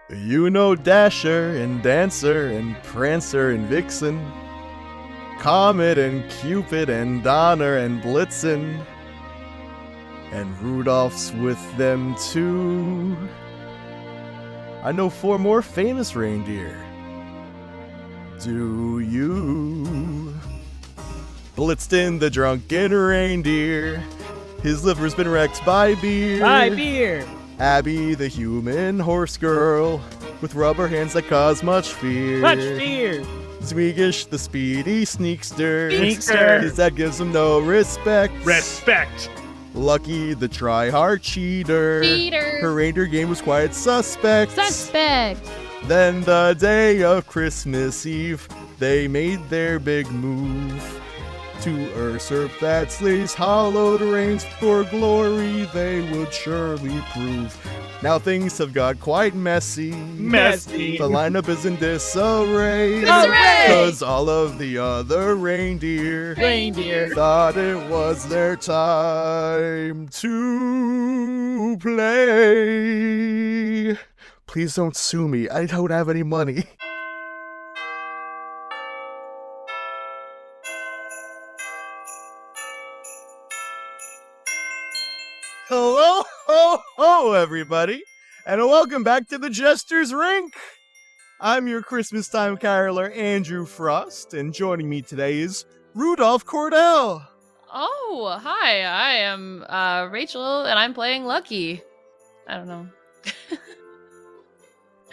You know Dasher and Dancer and Prancer and Vixen, Comet and Cupid and Donner and Blitzden, and Rudolph's with them too. I know 4 more famous reindeer. Do you? Blitzden the drunken reindeer, his liver's been wrecked by beer. By beer! Abby the human horse girl, with rubber hands that cause much fear. Much fear! Zügig the speedy sneakster, Sneakster. his dad gives him no respect. Respect! Lucky the try-hard cheater, Cheater. her reindeer game was quite suspect. Suspect. Then the day of Christmas Eve, they made their big move to usurp that sleigh's hallowed reigns. For glory they would surely prove. Now things have got quite messy. Messy! The lineup is in disarray. Disarray! 'Cause all of the other reindeer thought it was their time to play. Please don't sue me. I don't have any money. Hello, ho, ho, everybody, and welcome back to the Jester's Rink. I'm your Christmas time caroler, Andrew Frost, and joining me today is Rudolph Kordell. Oh, hi. I am Rachel, and I'm playing Lucky. I don't know.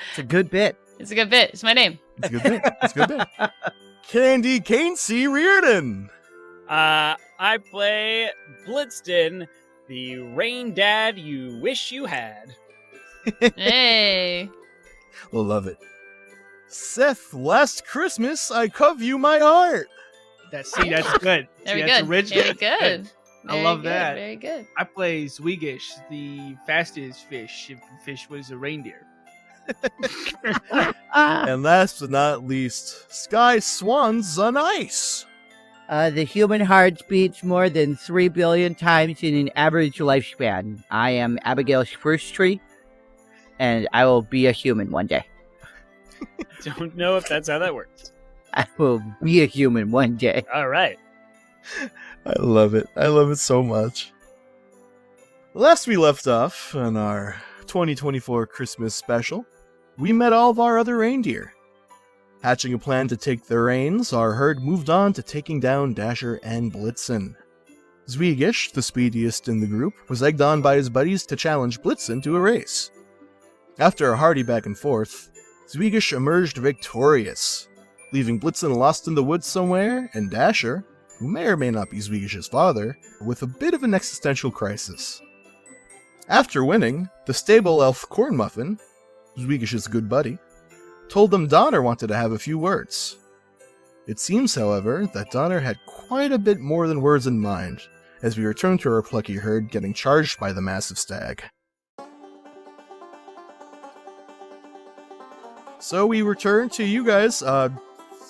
It's a good bit. It's a good bit. It's my name. It's a good bit. It's a good bit. Candy Canesy Reardon. I play Blitzden, the rain dad you wish you had. Hey. Love it. Seth, last Christmas I Coveyou my heart. That's good. Very That's good. original. Very good. I Very love good, that. Very good. I play Zügig, the fastest fish, if the fish was a reindeer. And last but not least, Sky Swans on ice. The human heart beats more than 3 billion times in an average lifespan. I am Abagail Sprucetree, and I will be a human one day. Don't know if that's how that works. I will be a human one day. All right. I love it. I love it so much. Last we left off on our 2024 Christmas special, we met all of our other reindeer. Hatching a plan to take the reins, our herd moved on to taking down Dasher and Blitzden. Zügig, the speediest in the group, was egged on by his buddies to challenge Blitzden to a race. After a hearty back and forth, Zügig emerged victorious, leaving Blitzden lost in the woods somewhere, and Dasher, who may or may not be Zügig's father, with a bit of an existential crisis. After winning, the stable elf Corn Muffin, Zügig's good buddy, told them Donner wanted to have a few words. It seems, however, that Donner had quite a bit more than words in mind, as we return to our plucky herd getting charged by the massive stag. So we return to you guys.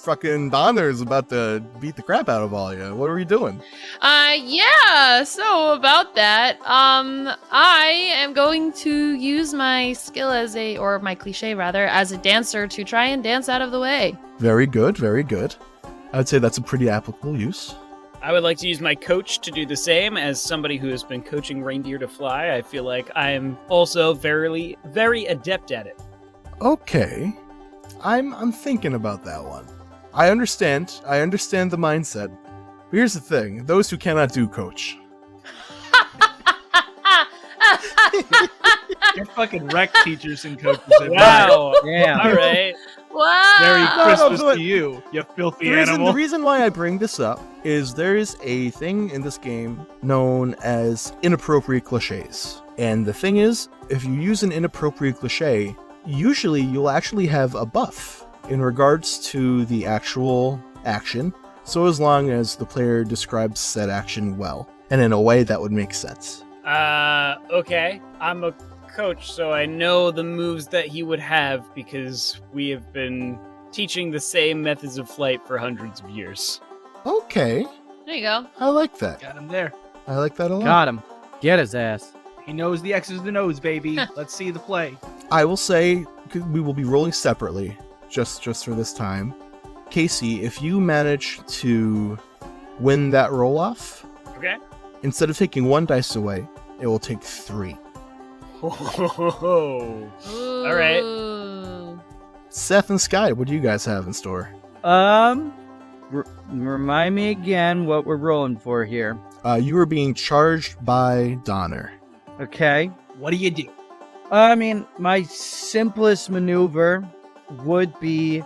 Fucking Donner's about to beat the crap out of all you. What are we doing? Yeah, so about that, I am going to use my skill or my cliche rather, as a dancer to try and dance out of the way. Very good, very good. I would say that's a pretty applicable use. I would like to use my coach to do the same. As somebody who has been coaching reindeer to fly, I feel like I am also very, very adept at it. Okay. I'm thinking about that one. I understand the mindset. But here's the thing, those who cannot do coach. You're fucking wreck teachers and coaches. Wow. Yeah. All right. Wow. Merry No, Christmas but- to you filthy The animal. reason why I bring this up is there is a thing in this game known as inappropriate cliches. And the thing is, if you use an inappropriate cliche, usually you'll actually have a buff in regards to the actual action, so as long as the player describes said action well, and in a way that would make sense. Okay. I'm a coach, so I know the moves that he would have because we have been teaching the same methods of flight for hundreds of years. Okay, There you go. I like that. Got him there. I like that a lot. Got him. Get his ass. He knows the X's and O's, baby. Let's see the play. I will say we will be rolling separately, just for this time. Casey, if you manage to win that roll off, Okay. instead of taking 1 dice away, it will take 3. Oh. All right. Ooh. Seth and Sky, what do you guys have in store? Remind me again what we're rolling for here. You are being charged by Donner. Okay. What do you do? I mean, my simplest maneuver would be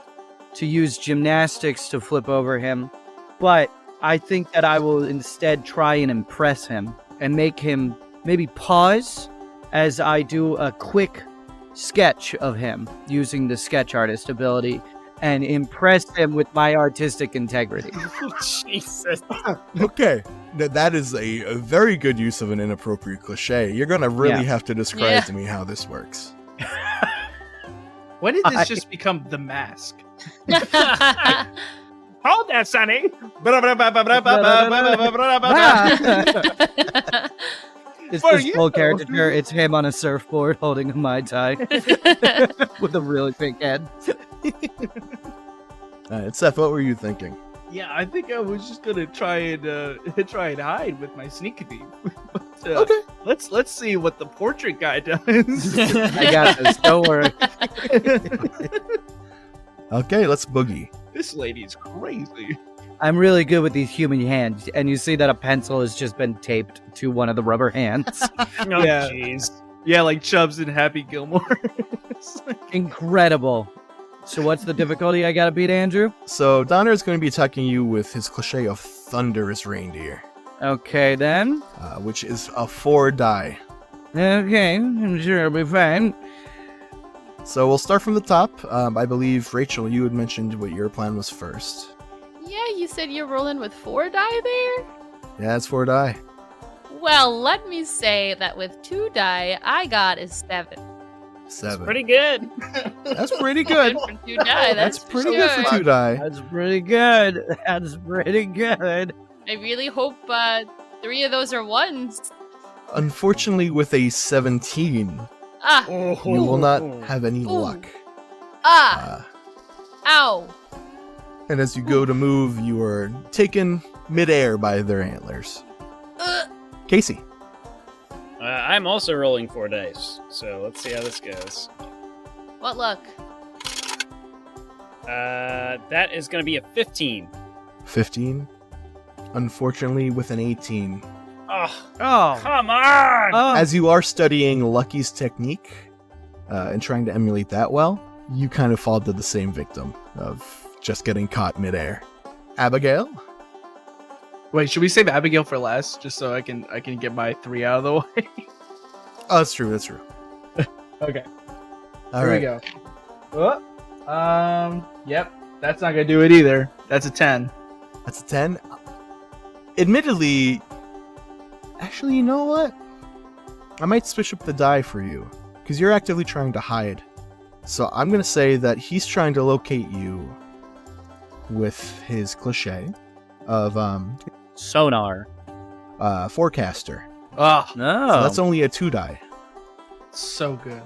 to use gymnastics to flip over him, but I think that I will instead try and impress him and make him maybe pause as I do a quick sketch of him using the sketch artist ability and impress him with my artistic integrity. Jesus. Okay, that is a very good use of an inappropriate cliche. You're going to really have to describe to me how this works. When did this just become The Mask? Ugh. Hold that, Sonny. It's For this you. full caricature. It's him on a surfboard holding a Mai Tai with a really big head. Seth, what were you thinking? Yeah, I think I was just gonna try and hide with my sneak thief. But, Okay. Let's see what the portrait guy does. I got this. Don't worry. Okay, let's boogie. This lady's crazy. I'm really good with these human hands, and you see that a pencil has just been taped to one of the rubber hands. Oh, Yeah. jeez. Yeah, like Chubbs and Happy Gilmore. Incredible. So what's the difficulty I gotta beat, Andrew? So Donner is going to be attacking you with his cliche of thunderous reindeer, Okay, then. which is a 4 die. Okay, I'm sure it'll be fine. So we'll start from the top. I believe, Rachel, you had mentioned what your plan was first. Yeah, you said you're rolling with 4 die there? Yeah, it's 4 die. Well, let me say that with 2 die, I got a 7. 7. Pretty good. That's pretty good. For 2 die, That's for pretty sure. good for 2 die. That's pretty good. That's pretty good. I really hope 3 of those are 1s. Unfortunately, with a 17, Ah, you will not have any Ooh. luck. ah, Uh, ow. and as you go to move, you are taken midair by their antlers. Casey. I'm also rolling 4 dice, so let's see how this goes. What luck? That is going to be a 15. 15. Unfortunately, with an 18. Oh, Oh. come on! Oh. As you are studying Lucky's technique and trying to emulate that well, you kind of fall to the same victim of just getting caught midair. Abagail? Wait, should we save Abigail for last, just so I can get my 3 out of the way? Oh, that's true. That's true. Okay, All here right. we go. Yep, that's not gonna do it either. That's a 10. That's a 10. Admittedly, actually, you know what? I might switch up the die for you, because you're actively trying to hide. So I'm going to say that he's trying to locate you with his cliche of Sonar. forecaster. Oh, No. So that's only a 2 die. so good.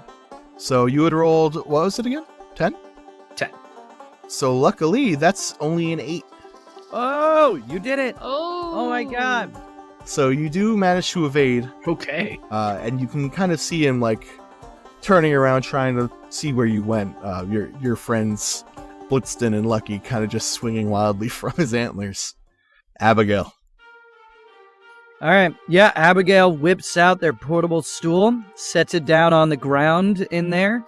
So you had rolled, what was it again? 10? 10. So luckily, that's only an 8. Oh, you did it. Oh. Oh my god. So you do manage to evade, Okay. and you can kind of see him like turning around, trying to see where you went. Your friends Blitzden and Lucky kind of just swinging wildly from his antlers. Abagail. All right. Yeah, Abigail whips out their portable stool, sets it down on the ground in there.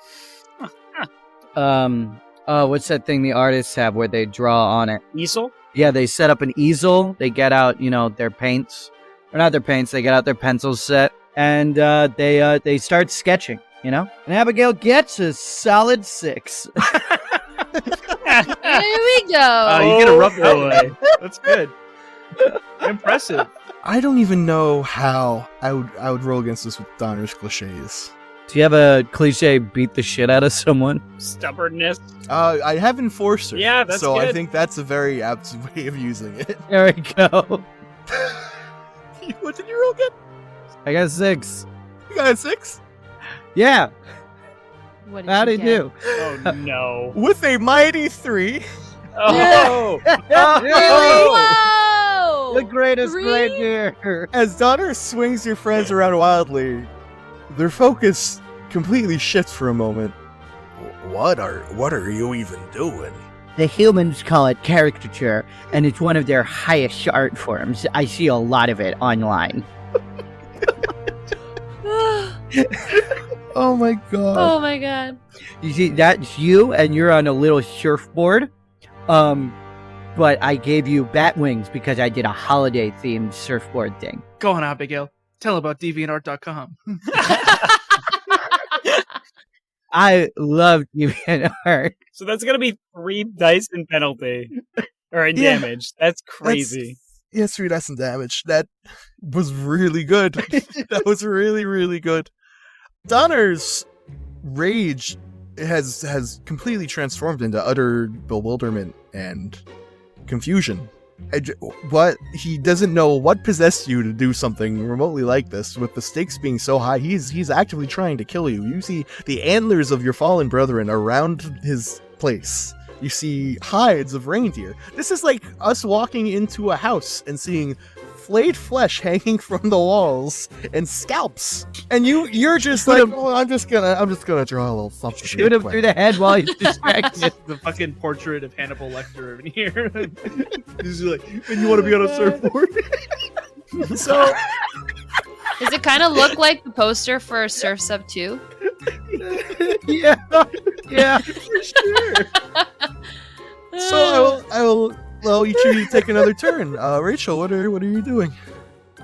What's that thing the artists have where they draw on it? Easel? Yeah, they set up an easel. They get out, their paints. Or not their paints, they get out their pencil set. And they start sketching, And Abigail gets a solid 6. There we go. You get a rough boy. That's good. Impressive. I don't even know how I would roll against this with Donner's cliches. Do you have a cliche beat the shit out of someone? Stubbornness. I have Enforcer. Yeah, that's so I good. think that's a very apt way of using it. There we go. What did you roll again? I got a 6. You got a 6? Yeah. What did How'd you he get? do? Oh no. With a mighty 3. Oh. Whoa! The greatest Three? reindeer. As Donner swings your friends around wildly, their focus completely shifts for a moment. What are you even doing? The humans call it caricature, and it's one of their highest art forms. I see a lot of it online. Oh my god. Oh my god. You see, that's you, and you're on a little surfboard. But I gave you bat wings because I did a holiday-themed surfboard thing. Go on, Abagail. Tell about deviantart.com. I love DeviantArt. So that's gonna be 3 dice in penalty. Or in Yeah. damage. That's crazy. Yes, 3 dice and damage. That was really good. That was really, really good. Donner's rage has completely transformed into utter bewilderment and confusion. What he doesn't know what possessed you to do something remotely like this. With the stakes being so high, he's actively trying to kill you. You see the antlers of your fallen brethren around his place. You see hides of reindeer. This is like us walking into a house and seeing flayed flesh hanging from the walls and scalps, and you're just like, oh, I'm just gonna draw a little something. Shoot him through the head while he's distracted. The fucking portrait of Hannibal Lecter in here. He's like, and you want to be on a surfboard? So Does it kind of look like the poster for Surf's Up 2? Yeah. For sure. So I will allow each of you to take another turn. Rachel, what are you doing?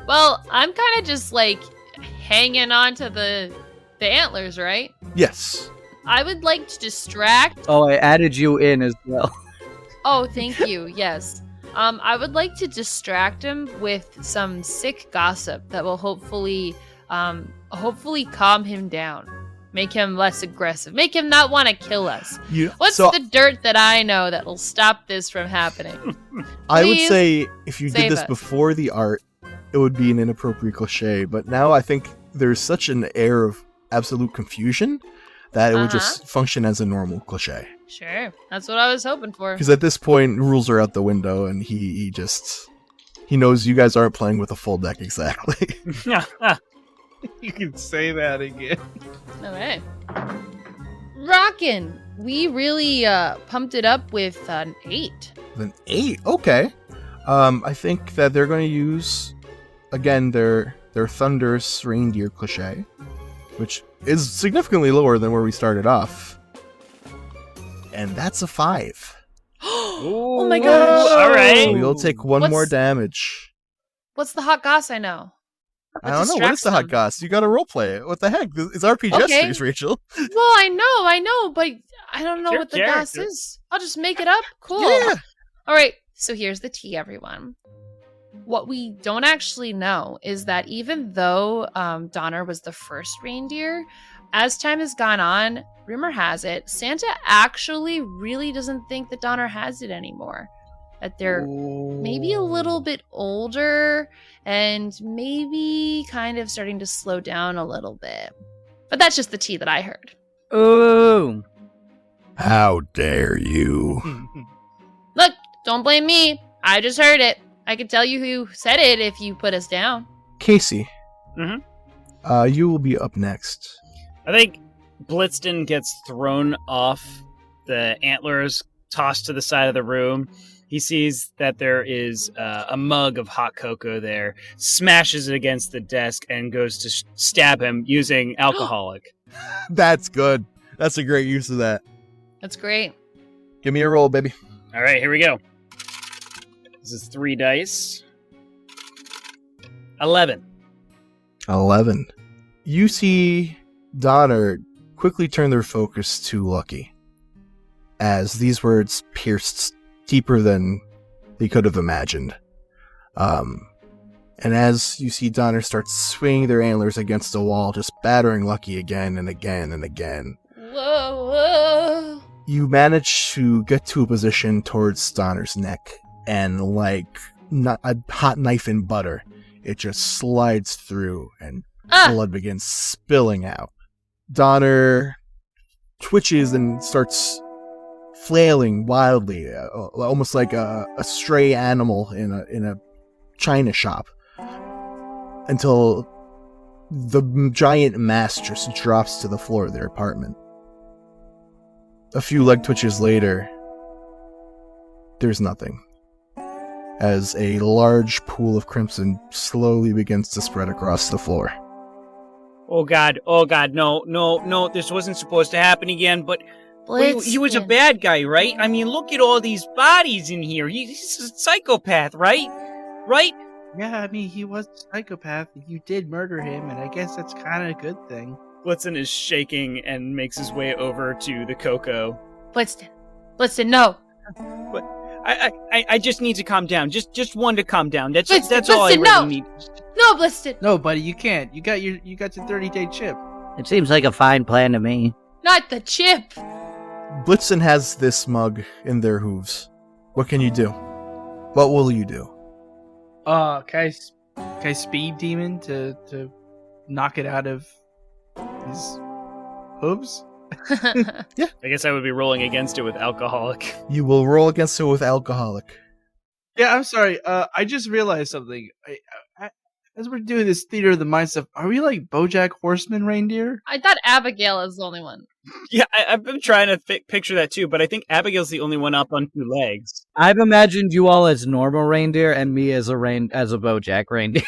Well, I'm kind of just like hanging on to the antlers, right? Yes. I would like to distract. Oh, I added you in as well. Oh, thank you. Yes. I would like to distract him with some sick gossip that will hopefully calm him down. Make him less aggressive. Make him not want to kill us. What's the dirt that I know that will stop this from happening? I would Please say if you did save this us. before the art, it would be an inappropriate cliche. But now I think there's such an air of absolute confusion that it would just function as a normal cliche. Sure. That's what I was hoping for. Because at this point, rules are out the window, and he knows you guys aren't playing with a full deck exactly. You can say that again. All right. Rockin'. We really pumped it up with an 8. An 8, okay. I think that they're going to use again their thunderous reindeer cliche, which is significantly lower than where we started off, and that's a 5. Oh my gosh. All right. So you'll take one What's- more damage. What's the hot goss I know? I don't know. What is the hot goss? You got to roleplay it. What the heck? It's RPG Okay. Jesters, Rachel. Well, I know, but I don't know Your what the goss character. is. I'll just make it up. Cool. Yeah. All right, so here's the tea, everyone. What we don't actually know is that even though Donner was the first reindeer, as time has gone on, rumor has it, Santa actually really doesn't think that Donner has it anymore. That they're maybe a little bit older and maybe kind of starting to slow down a little bit. But that's just the tea that I heard. Ooh. How dare you? Look, don't blame me. I just heard it. I could tell you who said it if you put us down. Casey. Mhm. You will be up next. I think Blitzden gets thrown off the antlers, tossed to the side of the room. He sees that there is a mug of hot cocoa there, smashes it against the desk, and goes to stab him using alcoholic. That's good. That's a great use of that. That's great. Give me a roll, baby. All right, here we go. This is 3 dice. 11. 11. You see Donner quickly turn their focus to Lucky, as these words pierced deeper than they could have imagined. And as you see Donner start swinging their antlers against the wall, just battering Lucky again and again and again, Whoa, whoa. you manage to get to a position towards Donner's neck, and like not a hot knife in butter, it just slides through and blood begins spilling out. Donner twitches and starts flailing wildly, almost like a stray animal in a china shop, until the giant mass just drops to the floor of their apartment. A few leg twitches later, there's nothing, as a large pool of crimson slowly begins to spread across the floor. Oh god, no, this wasn't supposed to happen again, but he was a Blitzden. bad guy, right? I mean, look at all these bodies in here. He's a psychopath, right? Right? Yeah, I mean, he was a psychopath. You did murder him, and I guess that's kind of a good thing. Blitzden is shaking and makes his way over to the Coco. Blitzden, no. I just need to calm down. Just one to calm down. That's Blitzden, all I Blitzden, really no. need. No, Blitzden. No, buddy, you can't. You got your 30-day chip. It seems like a fine plan to me. Not the chip. Blitzden has this mug in their hooves. What can you do? What will you do? Can I speed demon to knock it out of his hooves? I guess I would be rolling against it with alcoholic. You will roll against it with alcoholic. Yeah, I'm sorry. I just realized something. I, as we're doing this theater of the mind stuff, are we like BoJack Horseman reindeer? I thought Abagail is the only one. Yeah, I've been trying to picture that too, but I think Abigail's the only one up on 2 legs. I've imagined you all as normal reindeer and me as a BoJack reindeer.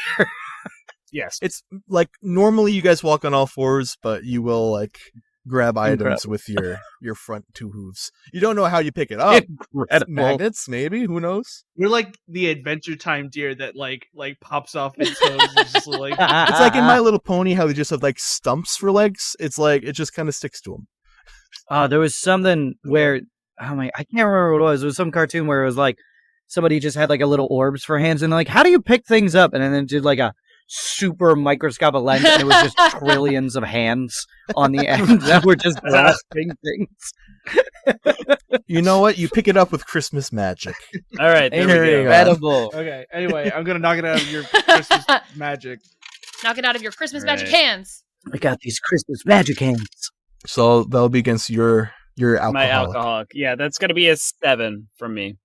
Yes. It's like normally you guys walk on all fours, but you will like grab items with your front 2 hooves. You don't know how you pick it up. Incredible. Magnets, maybe? Who knows? We're like the Adventure Time deer that like pops off its hooves and just like. It's like in My Little Pony how they just have like stumps for legs. It's like it just kind of sticks to them. There was something where I can't remember what it was. It was some cartoon where it was like somebody just had like a little orbs for hands and like, how do you pick things up? And then did like a super microscopic lens and it was just trillions of hands on the end that were just grasping things. You know what? You pick it up with Christmas magic. All right, there we go. Incredible. Okay. Anyway, I'm gonna knock it out of your Christmas magic. Knock it out of your Christmas Right. magic hands. I got these Christmas magic hands. So that'll be against your alcoholic. My alcoholic. Yeah, that's going to be a 7 from me.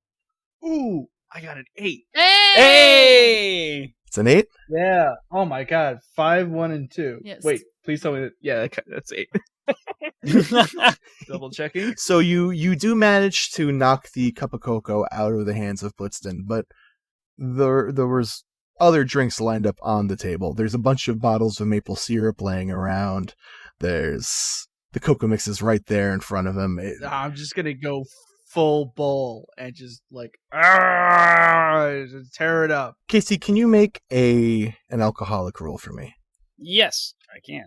Ooh, I got an 8. Hey! It's an 8? Yeah. Oh my god. 5, 1, and 2. Yes. Wait, please tell me that. Yeah, that's 8. Double checking. So you do manage to knock the cup of cocoa out of the hands of Blitzden, but there was other drinks lined up on the table. There's a bunch of bottles of maple syrup laying around. There's the cocoa mix is right there in front of him. I'm just gonna go full bowl and just like just tear it up. Casey, can you make an alcoholic roll for me? Yes, I can.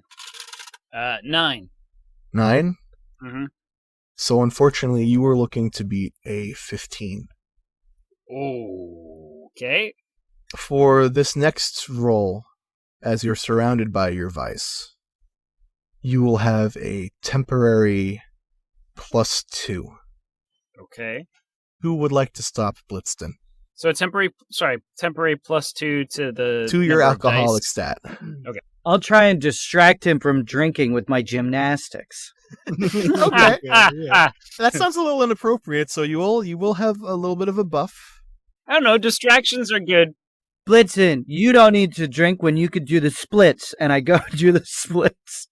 9. 9? Mm-hmm. So unfortunately, you were looking to beat a 15. Okay. For this next roll, as you're surrounded by your vice, you will have a temporary +2. Okay. Who would like to stop Blitzden? So a temporary +2 to the To your number of alcoholic dice. stat. I'll try and distract him from drinking with my gymnastics. Okay. That sounds a little inappropriate, so you will have a little bit of a buff. I don't know. Distractions are good. Blitzen, you don't need to drink when you could do the splits, and I go do the splits.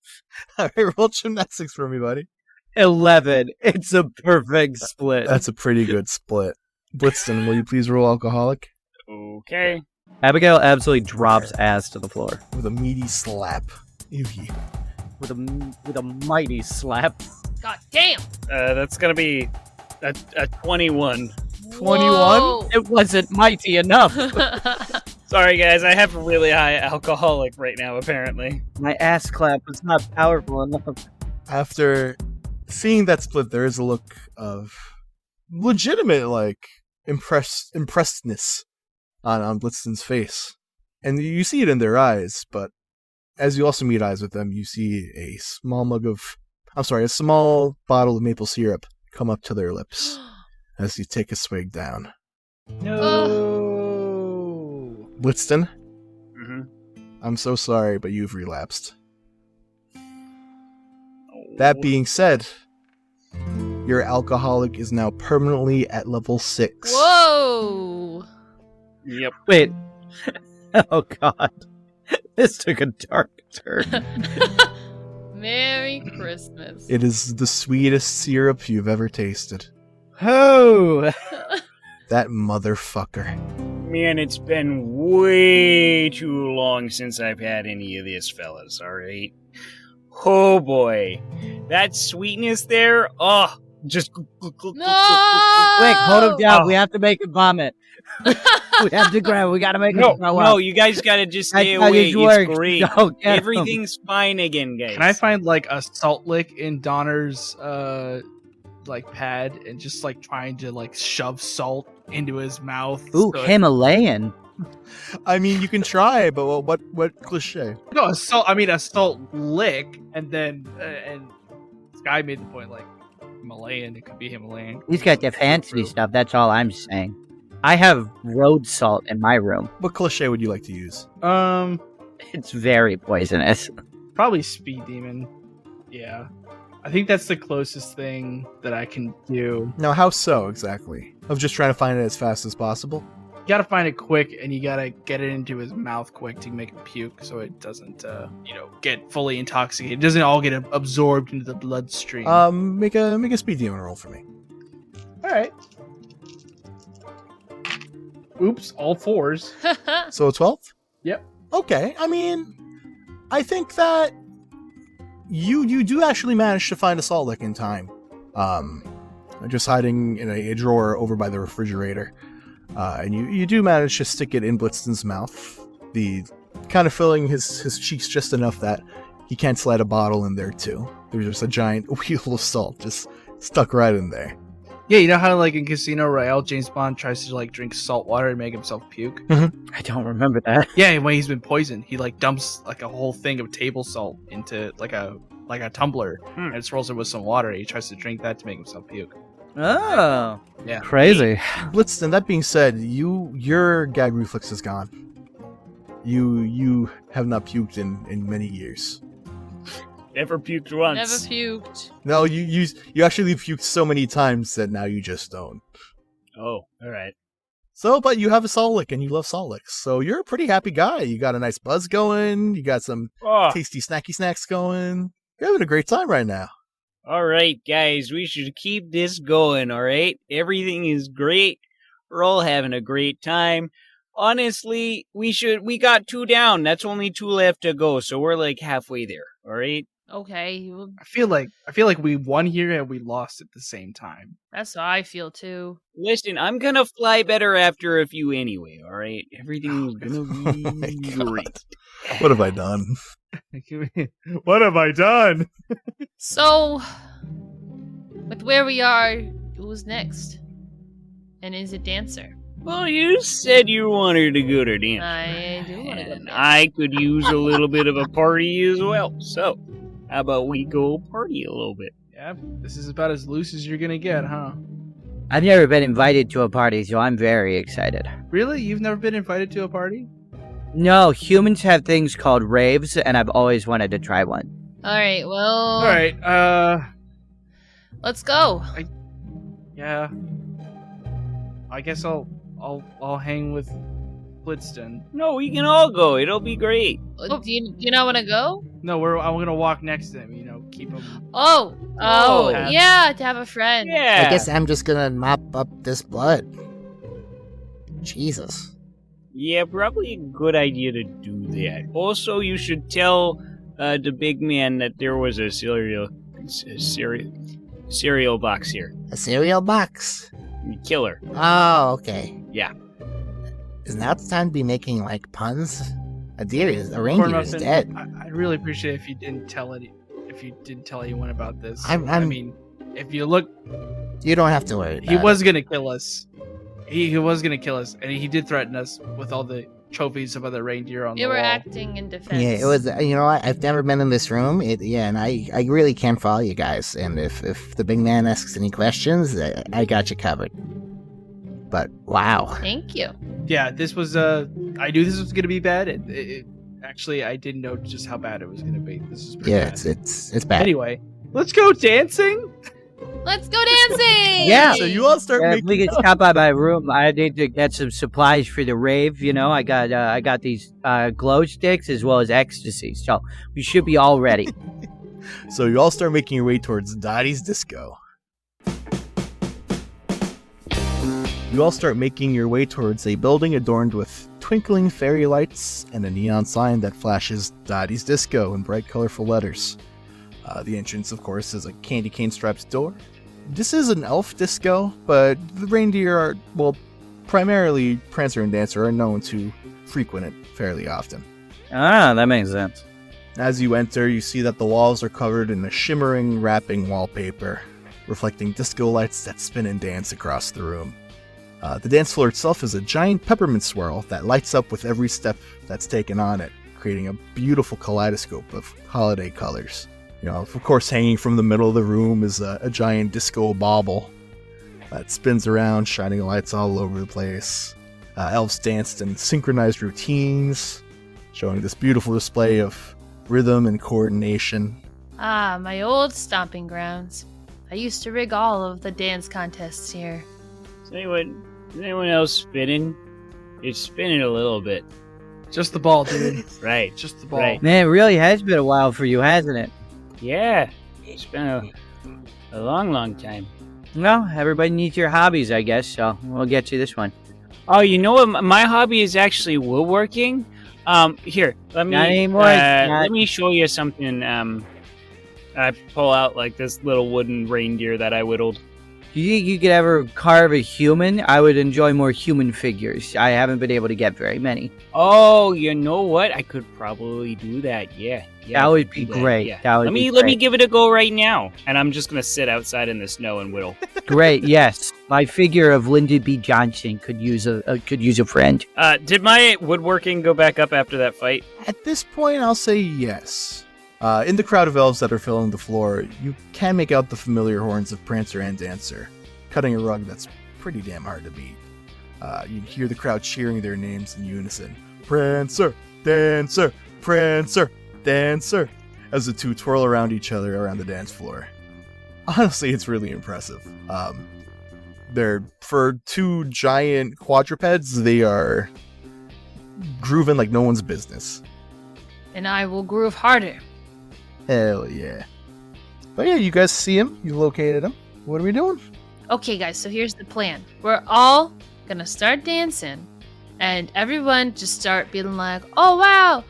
All right, roll gymnastics for me, buddy. 11. It's a perfect split. That's a pretty good split. Blitzden, will you please roll alcoholic? Okay. Abigail absolutely drops ass to the floor With a meaty slap. Eevee. with a mighty slap. God damn. That's gonna be a 21. 21? It wasn't mighty enough. Sorry, guys. I have really high alcoholic right now. Apparently. My ass clap was not powerful enough. After seeing that split, there is a look of legitimate, like, impressedness on Blitzden's face. And you see it in their eyes, but as you also meet eyes with them, you see a small bottle of maple syrup come up to their lips as you take a swig down. No. Blitzden, Mm-hmm. I'm so sorry, but you've relapsed. That being said, Your alcoholic is now permanently at level 6. Whoa! Yep. Wait. Oh God. This took a dark turn. Merry Christmas. It is the sweetest syrup you've ever tasted. Oh. That motherfucker. Man, it's been way too long since I've had any of this, fellas, alright? Oh boy. That sweetness there, oh, just... No! Quick, hold him down. Oh. We have to make him vomit. We have to grab. We gotta make him No, throw no, up. you guys gotta just stay That's how away. this It's works. great. Don't get him. Everything's fine again, guys. Can I find like a salt lick in Donner's like pad and just like trying to like shove salt into his mouth? Ooh, so Himalayan. I mean, you can try, but what cliche? No, a salt lick, and then and this guy made the point like Himalayan. It could be Himalayan. He's got the fancy stuff. That's all I'm saying. I have road salt in my room. What cliche would you like to use? It's very poisonous. Probably Speed Demon. Yeah, I think that's the closest thing that I can do. Now, how so exactly? Of just trying to find it as fast as possible? You gotta find it quick, and you gotta get it into his mouth quick to make him puke, so it doesn't, get fully intoxicated. It doesn't all get absorbed into the bloodstream. Make a speed demon roll for me. All right. Oops, all 4s. So a 12? Yep. Okay, I mean, I think that you do actually manage to find a salt lick in time. Just hiding in a drawer over by the refrigerator. And you do manage to stick it in Blitzden's mouth, the kind of filling his cheeks just enough that he can't slide a bottle in there too. There's just a giant wheel of salt just stuck right in there. Yeah, you know how like in Casino Royale, James Bond tries to like drink salt water and make himself puke? I don't remember that. Yeah, when he's been poisoned, he like dumps like a whole thing of table salt into like a tumbler and swirls it with some water. He tries to drink that to make himself puke. Oh. Yeah. Crazy. Blitzden, that being said, your gag reflex is gone. You have not puked in many years. Never puked once. Never puked. No, you actually puked so many times that now you just don't. Oh, alright. So, but you have a salt lick and you love salt licks, so you're a pretty happy guy. You got a nice buzz going. You got some Oh, tasty snacky snacks going. You're having a great time right now. alright, guys. We should keep this going, alright? Everything is great. We're all having a great time. Honestly, we got 2 down. That's only 2 left to go, so we're like halfway there, alright? Okay, well, I feel like we won here and we lost at the same time. that's how I feel too. Listen, I'm gonna fly better after a few anyway, alright? Everything's gonna be Oh my God. great. What have I done? What have I done? So, with where we are, who's next? And is it Dancer? Well, you said you wanted to go to dance. I do want to go. And I could use a little bit of a party as well. So, how about we go party a little bit? Yeah, this is about as loose as you're gonna get, huh? I've never been invited to a party, so I'm very excited. Really? You've never been invited to a party? No, humans have things called raves, and I've always wanted to try one. All right, well, All right. let's go. Yeah. I guess I'll hang with Blitzden. No, we can all go. It'll be great. Do you not want to go? No, I'm gonna walk next to him. Keep him. Oh, Oh. yeah, to have a friend. Yeah. I guess I'm just gonna mop up this blood. Jesus. Yeah, probably a good idea to do that. Also, you should tell the big man that there was a cereal box here. A cereal box. Killer. Oh, okay. Yeah. Is now the time to be making like puns? A reindeer is Cornmuffin, dead. I'd really appreciate if you didn't tell anyone about this. I'm- I mean, if you look, You don't have to worry. he about was gonna kill us. He was gonna kill us, and he did threaten us with all the trophies of other reindeer on You the were wall. acting in defense. Yeah, it was. You know what? I've never been in this room. And I really can't follow you guys. And if the big man asks any questions, I got you covered. But wow. Thank you. Yeah, this was. I knew this was gonna be bad. Actually, I didn't know just how bad it was gonna be. This is pretty Yeah, bad. it's bad. Anyway, let's go dancing. Let's go dancing! Yeah. So you all start If we making. could stop by my room, I need to get some supplies for the rave. You know, I got these glow sticks as well as ecstasy, so we should be all ready. So you all start making your way towards Dottie's Disco. You all start making your way towards a building adorned with twinkling fairy lights and a neon sign that flashes Dottie's Disco in bright, colorful letters. The entrance, of course, is a candy cane striped door. This is an elf disco, but the reindeer are, well, primarily Prancer and Dancer are known to frequent it fairly often. Ah, that makes sense. As you enter, you see that the walls are covered in a shimmering, wrapping wallpaper, reflecting disco lights that spin and dance across the room. The dance floor itself is a giant peppermint swirl that lights up with every step that's taken on it, creating a beautiful kaleidoscope of holiday colors. You know, of course, hanging from the middle of the room is a giant disco bauble that spins around, shining lights all over the place. Elves danced in synchronized routines, showing this beautiful display of rhythm and coordination. Ah, my old stomping grounds. I used to rig all of the dance contests here. Is anyone else spinning? It's spinning a little bit. Just the ball, dude. Right. Just the ball. Right. Man, it really has been a while for you, hasn't it? Yeah. It's been a long, long time. Well, everybody needs your hobbies, I guess, so we'll get you this one. Oh, you know what? My hobby is actually woodworking. Here, let me Not anymore, let me show you something. I pull out like this little wooden reindeer that I whittled. Do you think you could ever carve a human? I would enjoy more human figures. I haven't been able to get very many. Oh, you know what? I could probably do that. Yeah. That would be do that, great. yeah. That would let be me great. give it a go right now. And I'm just gonna sit outside in the snow and whittle. Great, yes. My figure of Lyndon B. Johnson could use a friend. Did my woodworking go back up after that fight? At this point, I'll say yes. In the crowd of elves that are filling the floor, you can make out the familiar horns of Prancer and Dancer, cutting a rug that's pretty damn hard to beat. You hear the crowd cheering their names in unison. Prancer, Dancer, Prancer, Dancer, as the two twirl around each other around the dance floor. Honestly, it's really impressive. They're, for two giant quadrupeds, they are grooving like no one's business. And I will groove harder. Hell yeah. But yeah, you guys see him. You located him. What are we doing? Okay, guys, so here's the plan. We're all gonna start dancing, and everyone just start being like, oh, wow,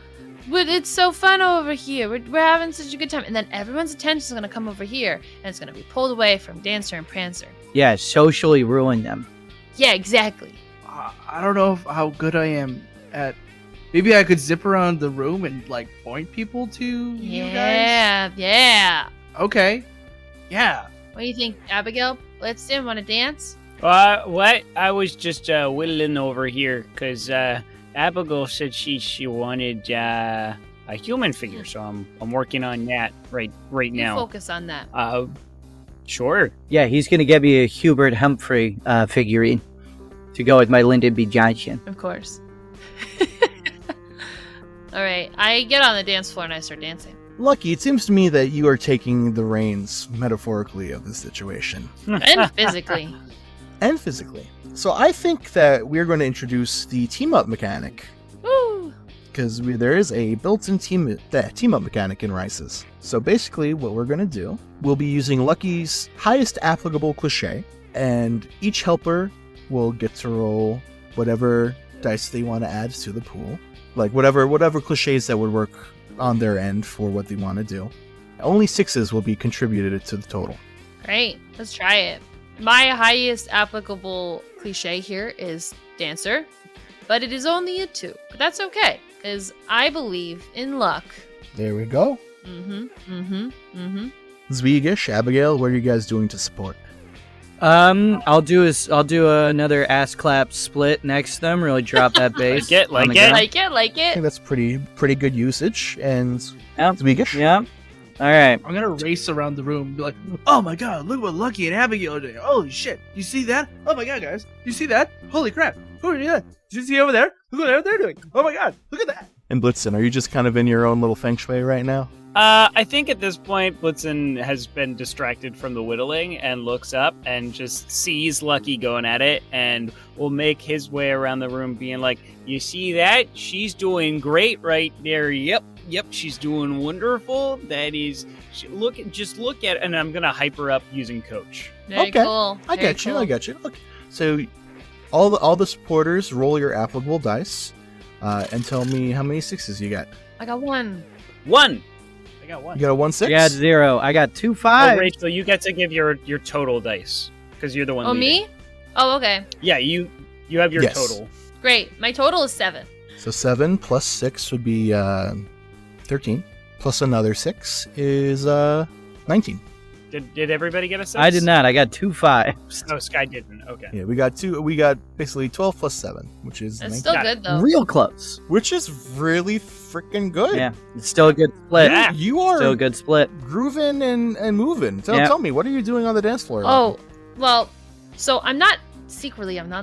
but it's so fun over here. We're having such a good time. And then everyone's attention is gonna come over here, and it's gonna be pulled away from Dancer and Prancer. Yeah, socially ruin them. Yeah, exactly. I don't know how good I am at. Maybe I could zip around the room and like point people to you guys. Yeah. Okay. Yeah. What do you think, Abigail? Blitzden, want to dance? What? I was just whittling over here because Abagail said she wanted a human figure, so I'm working on that right You now. focus on that. Sure. Yeah, he's gonna get me a Hubert Humphrey figurine to go with my Lyndon B. Johnson. Of course. All right, I get on the dance floor and I start dancing. Lucky, it seems to me that you are taking the reins, metaphorically, of the situation. And physically. And physically. So I think that we're going to introduce the team-up mechanic. Woo! Because there is a built-in team-up mechanic in Risus. So basically, what we're going to do, we'll be using Lucky's highest applicable cliche, and each helper will get to roll whatever dice they want to add to the pool. Like whatever cliches that would work on their end for what they want to do. Only 6s will be contributed to the total. Great, let's try it. My highest applicable cliche here is Dancer, but it is only a 2. But that's okay, because I believe in luck. There we go. Zügig, Abagail, what are you guys doing to support? I'll do another ass clap split next to them. Really drop that bass. Like on the it. ground. Like I think it. that's pretty good usage. And Yep. Zügig? Yeah. All right. I'm gonna race around the room and be like, oh my god, look what Lucky and Abigail are doing. Holy shit. You see that? Oh my god, guys. You see that? Holy crap. Who are you doing? Did you see over there? Look what they're doing. Oh my god, look at that. And Blitzden, are you just kind of in your own little feng shui right now? I think at this point, Blitzden has been distracted from the whittling and looks up and just sees Lucky going at it and will make his way around the room being like, you see that? She's doing great right there. Yep, she's doing wonderful. That is, look at it. And I'm going to hype her up using Coach. Very cool. I get you. Okay. So all the supporters, roll your applicable dice and tell me how many 6s you got. I got 1. 1. I got 1. You got a 1 6? You got 0. I got 2 Oh, 5. Rachel, you get to give your total dice because you're the one. Oh, leading. me? Oh, okay. Yeah, you have your Yes. total. Great. My total is 7. So 7 plus 6 would be 13. Plus another 6 is 19. Did everybody get a 6? I did not. I got 2 5s. Oh, Sky didn't. Okay. Yeah, we got basically 12 plus 7, which is That's 19. still Got good, though. Real close. Which is really freaking good. Yeah, it's still a good split. Yeah. You are Still a good split. grooving and moving. So Yeah. tell me, what are you doing on the dance floor? Oh, well, so I'm not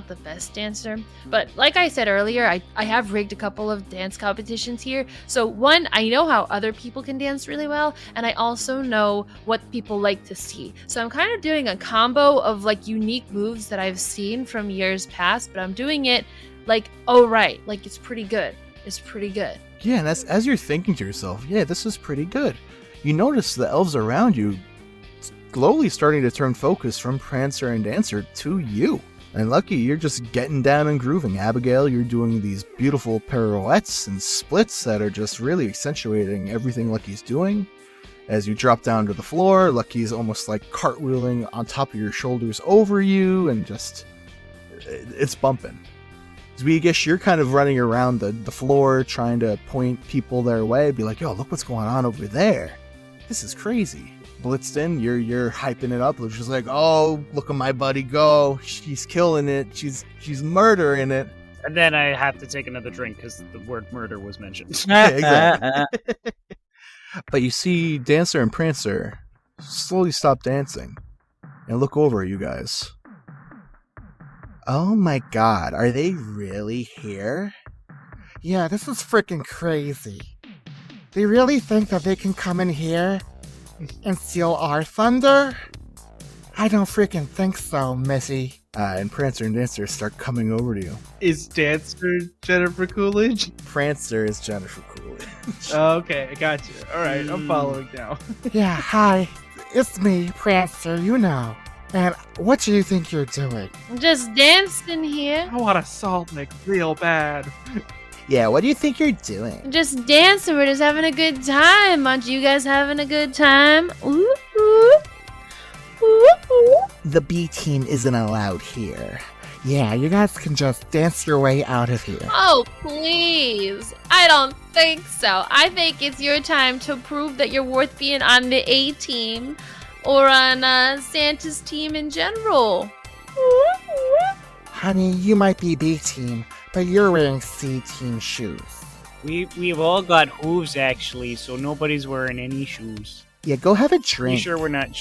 the best dancer, but like I said earlier, I have rigged a couple of dance competitions here. So one, I know how other people can dance really well, and I also know what people like to see. So I'm kind of doing a combo of like unique moves that I've seen from years past, but I'm doing it like, oh right, like it's pretty good. It's pretty good. Yeah, and as you're thinking to yourself, yeah, this is pretty good. You notice the elves around you slowly starting to turn focus from Prancer and Dancer to you. And Lucky, you're just getting down and grooving. Abigail, you're doing these beautiful pirouettes and splits that are just really accentuating everything Lucky's doing. As you drop down to the floor, Lucky's almost like cartwheeling on top of your shoulders over you, and just, it's bumping. Zügig, you're kind of running around the floor trying to point people their way, be like, yo, look what's going on over there. This is crazy. Blitzden, you're hyping it up. It's just like, oh, look at my buddy go. She's killing it. She's murdering it. And then I have to take another drink because the word murder was mentioned. Yeah, exactly. But you see Dancer and Prancer slowly stop dancing and look over at you guys. Oh my god, are they really here? Yeah, this is freaking crazy. They really think that they can come in here and steal our thunder? I don't freaking think so, Missy. And Prancer and Dancer start coming over to you. Is Dancer Jennifer Coolidge? Prancer is Jennifer Coolidge. Oh, okay, I got you. All right, I'm following now. Yeah, hi. It's me, Prancer, you know. And what do you think you're doing? I'm just dancing here. I want to salt like real bad. Yeah, what do you think you're doing? I'm just dancing. We're just having a good time. Aren't you guys having a good time? Ooh, ooh. Ooh, ooh. The B team isn't allowed here. Yeah, you guys can just dance your way out of here. Oh, please. I don't think so. I think it's your time to prove that you're worth being on the A team or on Santa's team in general. Honey, you might be B team, but you're wearing C team shoes. We've all got hooves actually, so nobody's wearing any shoes. Yeah, go have a Are you drink. sure we're not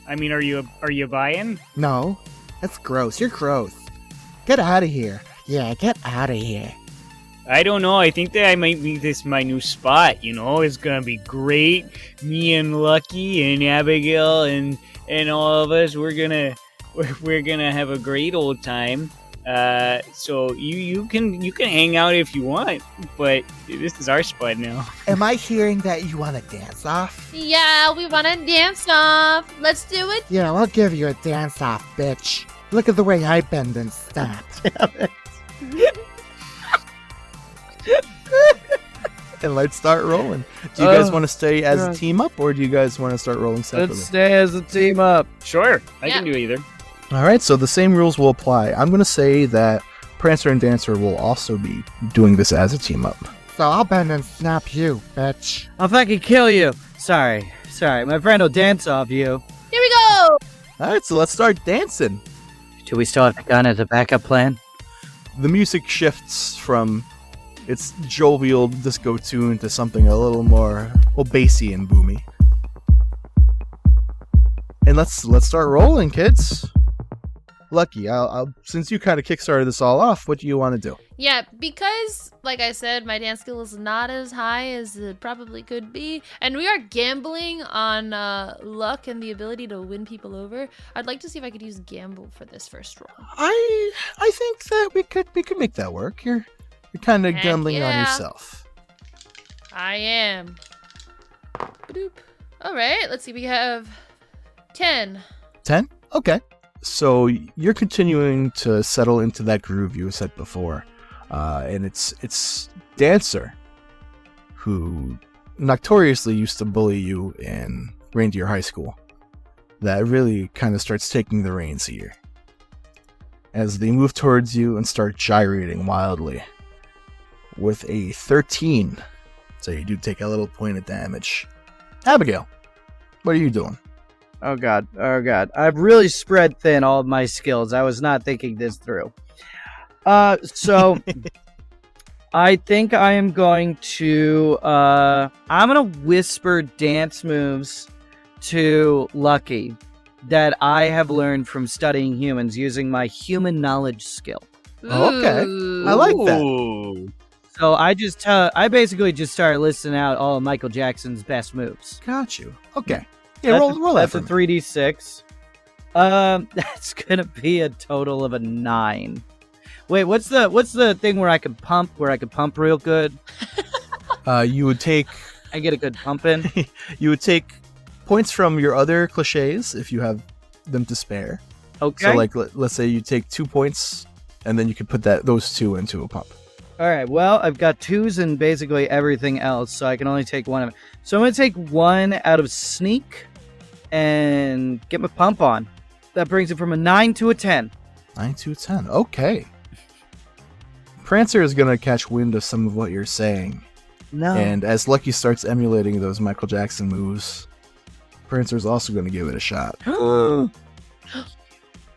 I mean, are you buying? No, that's gross. You're gross. Get out of here. Yeah, get out of here. I don't know. I think that I might make this my new spot. You know, it's gonna be great. Me and Lucky and Abagail and all of us, we're gonna have a great old time. So you can hang out if you want, but this is our spot now. Am I hearing that you want to dance off? Yeah, we want to dance off. Let's do it. Yeah, I'll give you a dance off, bitch. Look at the way I bend and snap. And let's start rolling. Do you guys Oh, want to stay as a God. team up, or do you guys want to start rolling separately? Let's stay as a team up. Sure, I Yeah. can do either. All right, so the same rules will apply. I'm going to say that Prancer and Dancer will also be doing this as a team up. So I'll bend and snap you, bitch. I'll fucking kill you. Sorry. My friend will dance off you. Here we go. All right, so let's start dancing. Do we still have the gun as a backup plan? The music shifts from its jovial disco tune to something a little more bassy and boomy. And let's start rolling, kids. Lucky, I'll since you kind of kickstarted this all off, what do you want to do? Yeah, because, like I said, my dance skill is not as high as it probably could be, and we are gambling on luck and the ability to win people over. I'd like to see if I could use gamble for this first roll. I think that we could make that work. You're kind of Heck gambling on yeah. yourself. I am. Ba-doop. All right, let's see. We have 10. 10? Okay. So you're continuing to settle into that groove you said before. And it's Dancer, who notoriously used to bully you in Reindeer High School, that really kind of starts taking the reins here. As they move towards you and start gyrating wildly. With a 13, so you do take a little point of damage. Abagail, what are you doing? Oh god. I've really spread thin all of my skills. I was not thinking this through. So I think I am going to whisper dance moves to Lucky that I have learned from studying humans using my human knowledge skill. Okay. Ooh. I like that. Ooh. So I basically just started listing out all of Michael Jackson's best moves. Got you. Okay. Yeah, roll that That's a for me. 3d6. That's gonna be a total of a 9. Wait, what's the thing where I can pump real good? You would take I get a good pump in. you would take points from your other cliches if you have them to spare. Okay. So like let's say you take 2 points and then you could put those 2 into a pump. All right. Well, I've got 2s and basically everything else, so I can only take one of it. So I'm gonna take 1 out of sneak and get my pump on. That brings it from a 9 to a 10. 9 to 10. Okay. Prancer is going to catch wind of some of what you're saying. No. And as Lucky starts emulating those Michael Jackson moves, Prancer's also going to give it a shot. With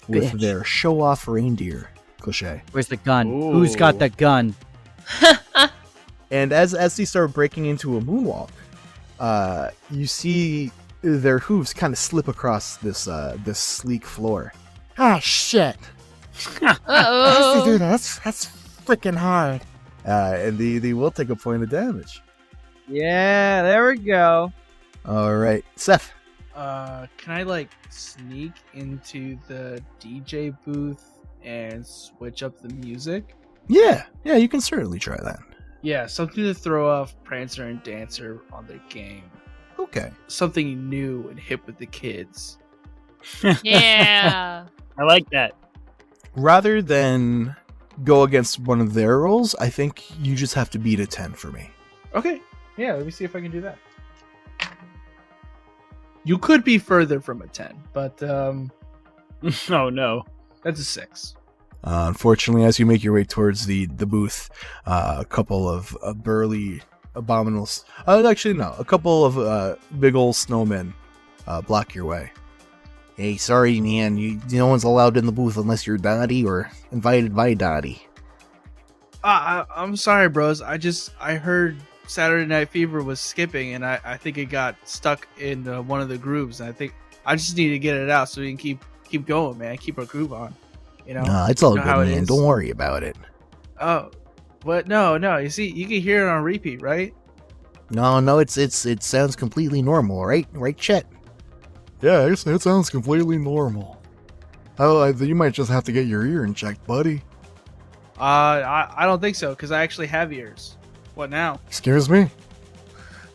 Bitch. their show-off reindeer cliche. Where's the gun? Ooh. Who's got the gun? And as they start breaking into a moonwalk, you see their hooves kind of slip across this sleek floor. Ah, shit. I used to do Uh-oh. that. That's freaking hard. And they will take a point of damage. Yeah, there we go. All right, Seth. Can I sneak into the DJ booth and switch up the music? Yeah, you can certainly try that. Yeah, something to throw off Prancer and Dancer on their game. Okay. Something new and hip with the kids. Yeah. I like that. Rather than go against one of their rolls, I think you just have to beat a 10 for me. Okay. Yeah, let me see if I can do that. You could be further from a 10, but Oh no. that's a 6. Unfortunately, as you make your way towards the booth, a couple of burly abominals... actually, no. A couple of big old snowmen block your way. Hey, sorry, man. No one's allowed in the booth unless you're Dottie or invited by Dottie. I'm sorry, bros. I heard Saturday Night Fever was skipping, and I think it got stuck in one of the grooves. And I think I just need to get it out so we can keep going, man. Keep our groove on. You know? Nah, it's all You know good, how it man. is. Don't worry about it. Oh, but no. You see, you can hear it on repeat, right? No, it sounds completely normal, right? Right, Chet? Yeah, it sounds completely normal. Oh, you might just have to get your ear checked, buddy. I don't think so, because I actually have ears. What now? Excuse me?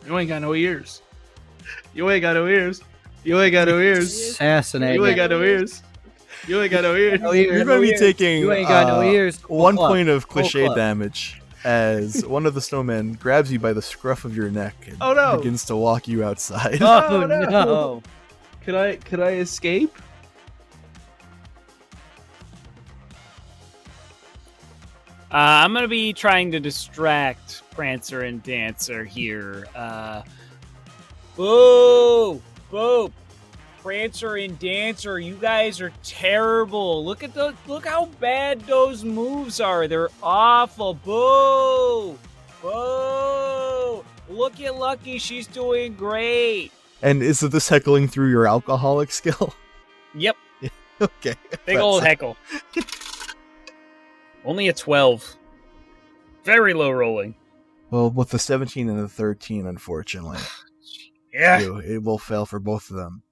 You ain't got no ears. You ain't got no ears. You ain't got no ears. Assassinated. You ain't got no ears. You ain't got no ears. No ears, You're no going to be ears. taking You ain't got no ears. 1 Full point club. of Full cliche club. damage as one of the snowmen grabs you by the scruff of your neck and Oh, no. begins to walk you outside. Oh no. no. Could I escape? I'm gonna be trying to distract Prancer and Dancer here. Boo! Prancer and Dancer, you guys are terrible. Look how bad those moves are. They're awful. Boo! Look at Lucky, she's doing great. And is this heckling through your alcoholic skill? Yep. Okay. Big old heckle. Only a 12. Very low rolling. Well, with the 17 and the 13, unfortunately, Yeah. it will fail for both of them.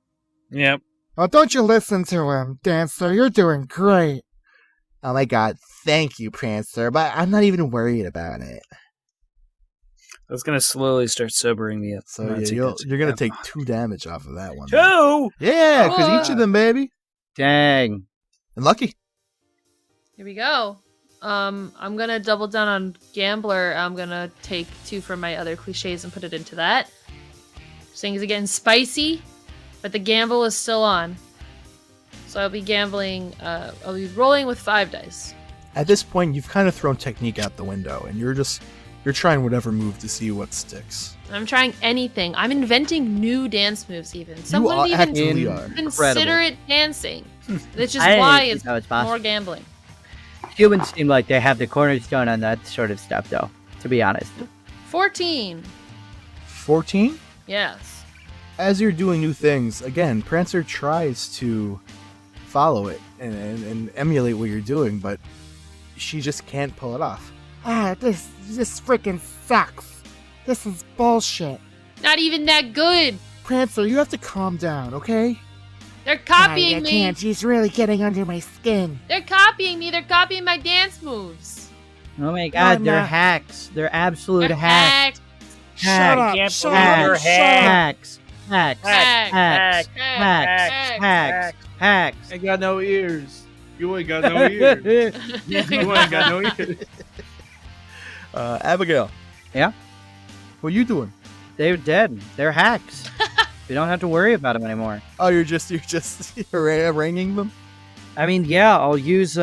Yep. Oh, don't you listen to him, Dancer. You're doing great. Oh my god, thank you, Prancer, but I'm not even worried about it. That's going to slowly start sobering me up. So you're going to take 2 damage off of that one. 2? Yeah, because each of them, baby. Dang. And Lucky. Here we go. I'm gonna double down on Gambler. I'm gonna take 2 from my other cliches and put it into that. Things are getting spicy, but the gamble is still on. So I'll be gambling. I'll be rolling with 5 dice. At this point, you've kind of thrown technique out the window, and you're trying whatever move to see what sticks. I'm trying anything. I'm inventing new dance moves. Even You someone even actually are. consider it dancing. Which is I didn't why think it's that was possible. more gambling. Humans seem like they have the cornerstone on that sort of stuff, though, to be honest. 14. 14? Yes. As you're doing new things, again, Prancer tries to follow it and emulate what you're doing, but she just can't pull it off. This freaking sucks. This is bullshit. Not even that good. Prancer, you have to calm down, okay? They're copying I me. can't. She's really getting under my skin. They're copying me. They're copying my dance moves. Oh my god, I'm they're not- hacks. They're absolute They're hacks. Shut up. Can't Shut believe up. you're Shut Hacks. up. Hacks. Hack. Hacks. Hack. Hacks. Hacks. Hacks. I got no ears. You ain't got no ears. You ain't got no ears. Abigail. Yeah? What are you doing? They're dead. They're hacks. We don't have to worry about them anymore. Oh, you're just haranguing them? I mean, yeah, I'll use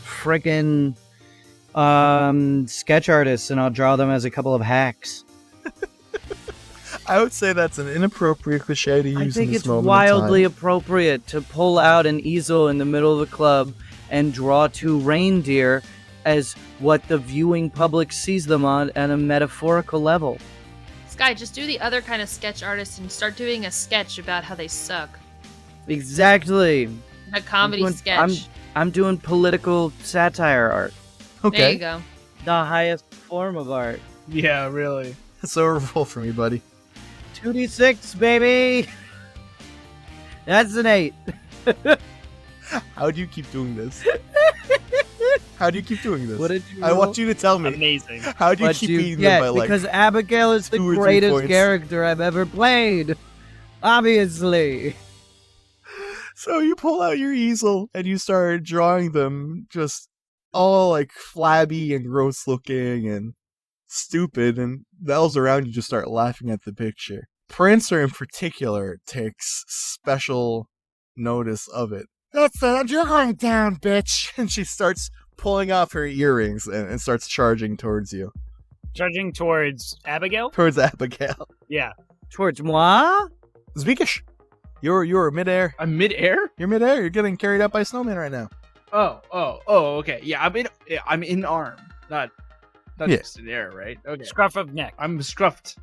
frickin' sketch artists and I'll draw them as a couple of hacks. I would say that's an inappropriate cliche to use I think in this it's moment wildly in time. appropriate to pull out an easel in the middle of the club and draw 2 reindeer as what the viewing public sees them on at a metaphorical level. Sky, just do the other kind of sketch artist and start doing a sketch about how they suck. Exactly. A comedy doing- sketch. I'm doing political satire art. There you Okay, go. The highest form of art. Yeah, really. so roll for me, buddy. 2d6, baby! That's an 8. How do you keep doing this? How do you keep doing this? What did you I roll? want you to tell me. Amazing. How do you What keep you beating get, them by like... because Abigail is the 2 or 3 greatest points? character I've ever played. Obviously. So you pull out your easel and you start drawing them just all like flabby and gross looking and stupid, and the elves around you just start laughing at the picture. Prancer in particular takes special notice of it. That's it. You're going down, bitch. And she starts pulling off her earrings and starts charging towards you. Charging towards Abigail? Towards Abagail. Yeah. Towards moi? Zügig, you're midair. I'm midair? You're midair. You're getting carried out by a snowman right now. Oh, okay. Yeah, I'm in arm, not Yeah. just in air, right? Okay. Scruff of neck. I'm scruffed.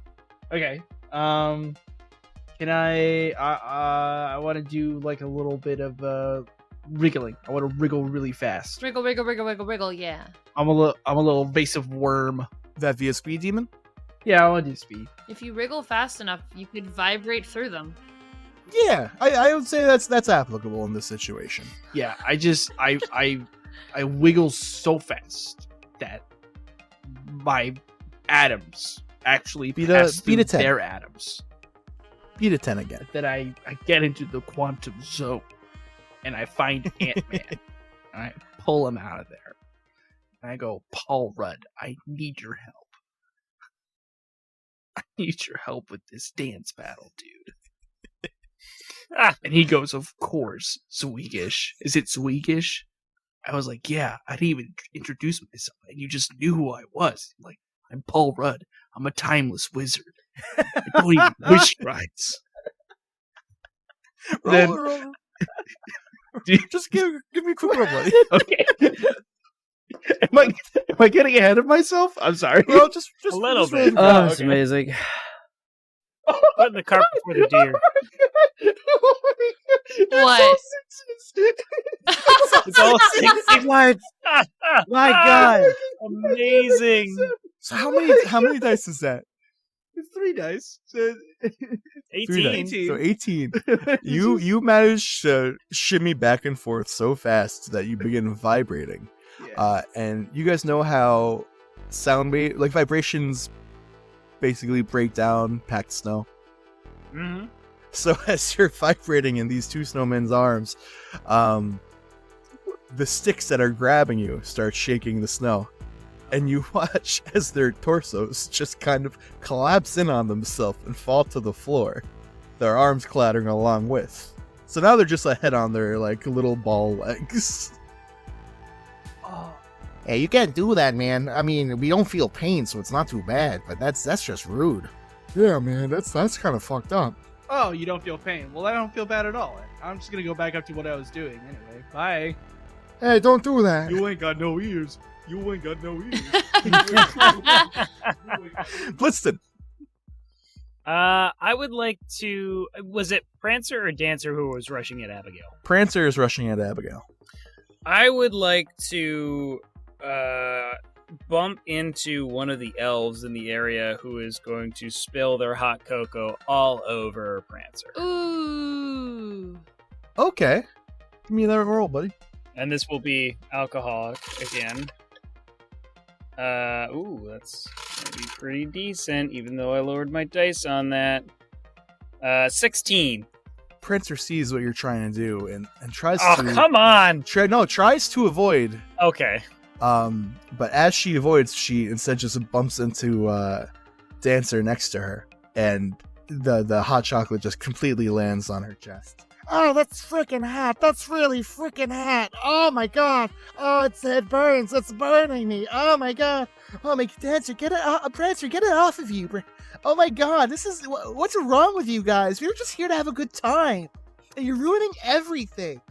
Okay. Can I want to do like a little bit of wriggling. I want to wriggle really fast. Wriggle, wriggle, wriggle, wriggle, wriggle, yeah. I'm a little evasive worm. That via speed demon? Yeah, I want to do speed. If you wriggle fast enough, you could vibrate through them. Yeah, I would say that's applicable in this situation. Yeah, I wiggle so fast that my atoms actually Beat a- pass beat a through 10. their atoms. Beat a 10 again. That I get into the quantum zone and I find Ant-Man and I pull him out of there. And I go, Paul Rudd, I need your help. I need your help with this dance battle, dude. And he goes, of course, Zügig. Is it Zügig? I was like, yeah, I didn't even introduce myself. And you just knew who I was. Like, I'm Paul Rudd. I'm a timeless wizard. I don't even wish rights. Then- Roll. Do you- Just give me a quick roll, buddy. Okay. Am I getting ahead of myself? I'm sorry. Roll, just A little just roll bit. the Oh, die. it's amazing. Putting the cart before the deer. What? It's all six. What? My God. Amazing. So how many dice is that? It's 3 dice. So 3 18. dice. So 18. You manage to shimmy back and forth so fast that you begin vibrating. yeah. And you guys know how vibrations basically break down packed snow. Mm-hmm. So as you're vibrating in these two snowmen's arms, the sticks that are grabbing you start shaking the snow. And you watch as their torsos just kind of collapse in on themselves and fall to the floor, their arms clattering along with. So now they're just a head on their like little ball legs. Hey, you can't do that, man. I mean, we don't feel pain, so it's not too bad. But that's just rude. Yeah, man, that's kind of fucked up. Oh, you don't feel pain. Well, I don't feel bad at all. I'm just gonna go back up to what I was doing anyway. Bye. Hey, don't do that. You ain't got no ears. You ain't got no ears. Blitzden. I would like to. Was it Prancer or Dancer who was rushing at Abagail? Prancer is rushing at Abagail. I would like to bump into one of the elves in the area who is going to spill their hot cocoa all over Prancer. Ooh. Okay. Give me that roll, buddy. And this will be alcoholic again. That's gonna be pretty decent, even though I lowered my dice on that. 16. Prancer sees what you're trying to do and tries Oh, to come on! tries to avoid. Okay. But as she avoids, she instead just bumps into Dancer next to her, and the hot chocolate just completely lands on her chest. Oh, that's freaking hot. That's really freaking hot. Oh my god. Oh, it burns. It's burning me. Oh my god. Oh my Dancer, get it, Prancer, get it off of you. Oh my god, what's wrong with you guys? We were just here to have a good time, and you're ruining everything.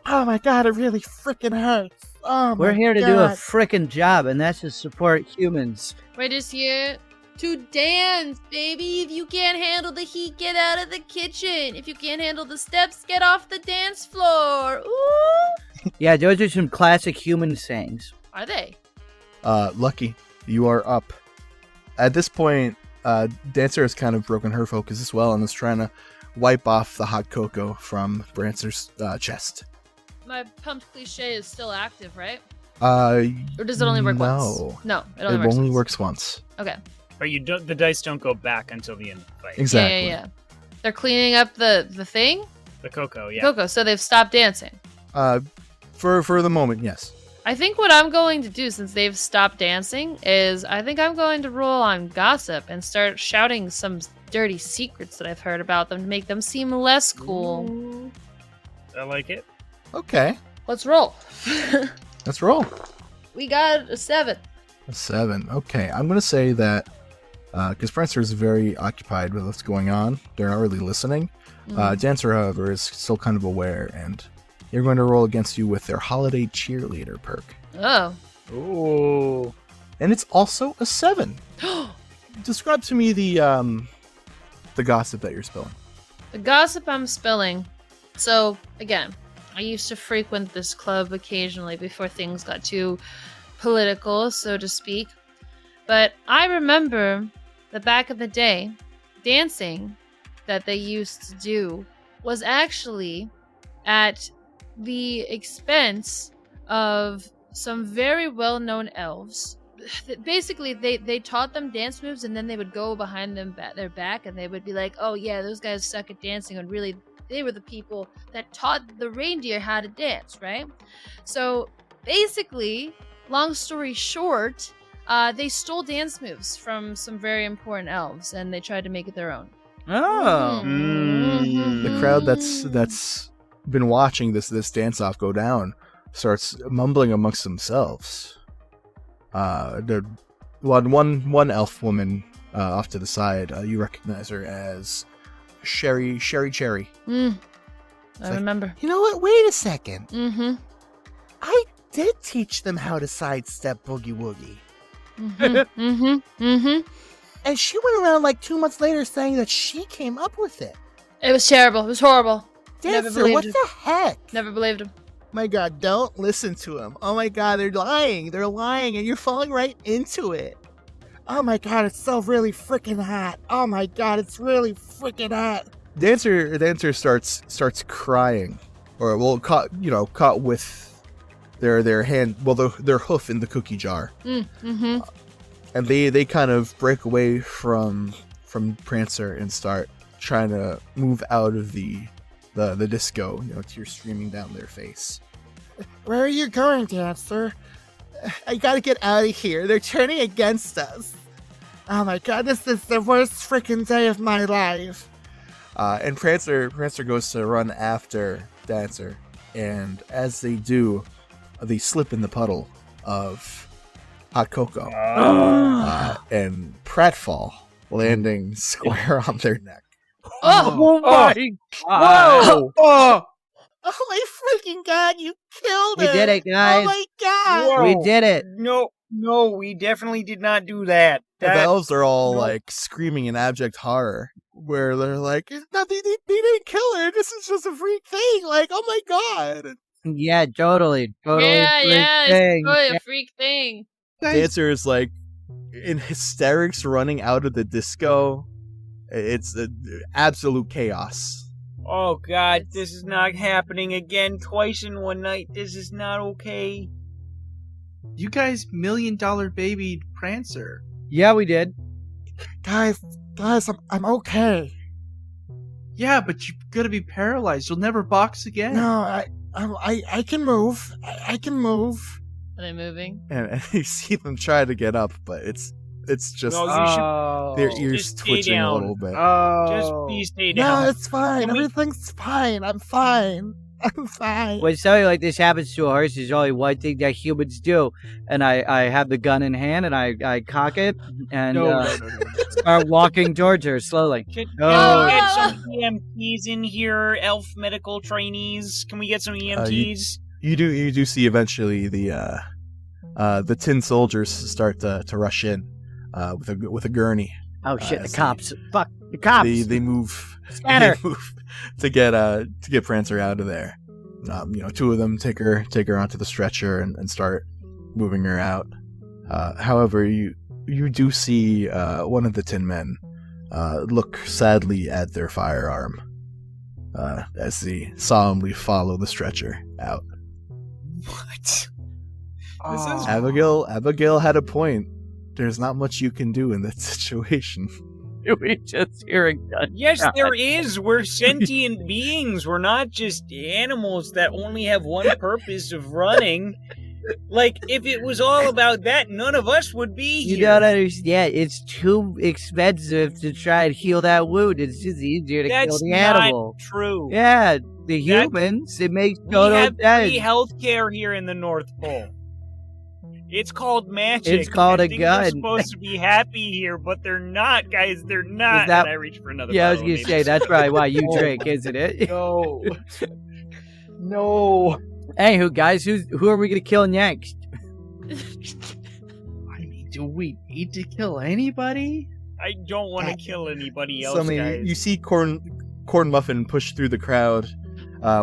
Oh my god, it really freaking hurts. Oh my We're here to god. do a frickin' job, and that's to support humans. We're just here to dance, baby. If you can't handle the heat, get out of the kitchen. If you can't handle the steps, get off the dance floor. Ooh. Yeah, those are some classic human sayings. Are they? Lucky, you are up. At this point, Dancer has kind of broken her focus as well and is trying to wipe off the hot cocoa from Prancer's chest. My pumped cliche is still active, right? Or Or does it only work once? No, it only works once. Okay. But the dice don't go back until the end of the fight. Exactly. Yeah. They're cleaning up the thing? The cocoa, yeah. Cocoa, so they've stopped dancing. For the moment, yes. I think what I'm going to do, since they've stopped dancing, is I think I'm going to roll on gossip and start shouting some dirty secrets that I've heard about them to make them seem less cool. Ooh. I like it. Okay, Let's roll. let's roll. We got a 7. A 7. Okay, I'm gonna say that because Prancer is very occupied with what's going on, they're not really listening. Dancer, however, is still kind of aware, and they're going to roll against you with their holiday cheerleader perk, Oh. Ooh. and it's also a 7. Describe to me the gossip that you're spilling. The gossip I'm spilling. So, again, I used to frequent this club occasionally before things got too political, so to speak. But I remember that back in the day, dancing that they used to do was actually at the expense of some very well-known elves. Basically, they taught them dance moves, and then they would go behind their back, and they would be like, "Oh yeah, those guys suck at dancing," and really, they were the people that taught the reindeer how to dance, right? So basically, long story short, they stole dance moves from some very important elves, and they tried to make it their own. Oh. The crowd that's been watching this dance off go down starts mumbling amongst themselves. One elf woman off to the side, you recognize her as Sherry Cherry. I like, remember. You know what? Wait a second. Mm-hmm. I did teach them how to sidestep boogie woogie. Mm-hmm. Mm-hmm. Mm-hmm. And she went around like 2 months later saying that she came up with it. It was terrible. It was horrible. Never Dancer, believed what him. the heck? Never believed him. My God, don't listen to him. Oh my God, they're lying. They're lying, and you're falling right into it. Oh my god, it's so really freaking hot. Oh my god, it's really freaking hot. Dancer starts crying, or well, caught with their hand, well, their hoof in the cookie jar, Mm-hmm. and they kind of break away from Prancer and start trying to move out of the disco. Tears streaming down their face. Where are you going, Dancer? I gotta get out of here. They're turning against us. Oh my god, this is the worst freaking day of my life. And Prancer goes to run after Dancer, and as they do, they slip in the puddle of hot cocoa, and pratfall, landing square on their neck. Oh, my Whoa! Oh! Oh my freaking god, you killed We her! did it, guys. Oh my god! Whoa. We did it. No, we definitely did not do that. The elves are all no. like screaming in abject horror, where they're like, "It's nothing. They didn't kill her. This is just a freak thing. Like, oh my god!" Yeah, totally. yeah, freak it's thing. totally a freak thing. Dancer is like in hysterics, running out of the disco. It's absolute chaos. Oh God, this is not happening again. Twice in one night. This is not okay. You guys $1 million babied Prancer. Yeah, we did. Guys, I'm okay. Yeah, but you're gonna be paralyzed. You'll never box again. No, I can move. I can move. Are they moving? And you see them try to get up, but it's just No, you should their Oh. ears just stay twitching a down. little bit. just please stay down. No, it's fine. Can we- Everything's fine. I'm fine. I'm fine. When something like this happens to a horse, there's only one thing that humans do. And I have the gun in hand, and I cock it, and No. start walking towards her slowly. Can No. we get some EMTs in here? Elf medical trainees. Can we get some EMTs? You do see eventually the tin soldiers start to rush in with a gurney. Oh shit, the see. cops. Fuck, the cops. They move. Scatter. They move to get Prancer out of there. Two of them take her onto the stretcher and start moving her out. However, you do see one of the tin men look sadly at their firearm as they solemnly follow the stretcher out. What? Oh. Abagail had a point. There's not much you can do in that situation. We just hearing gun. Yes, there is. We're sentient beings. We're not just animals that only have one purpose of running. Like, if it was all about that, none of us would be here. You don't understand. It's too expensive to try and heal that wound. It's just easier to That's kill the not animal. true. Yeah, the humans, it makes We total have sense. free healthcare here in the North Pole. It's called magic. It's called I a think gun. They're supposed to be happy here, but they're not, guys. They're not. Is that- And I reach for another. Yeah, I was bottle gonna of say maybe. that's probably why you drink, isn't it? No. No. Anywho, guys, who are we gonna kill next? I mean, do we need to kill anybody? I don't want to kill anybody else, So, I mean, guys. you see Corn Muffin push through the crowd,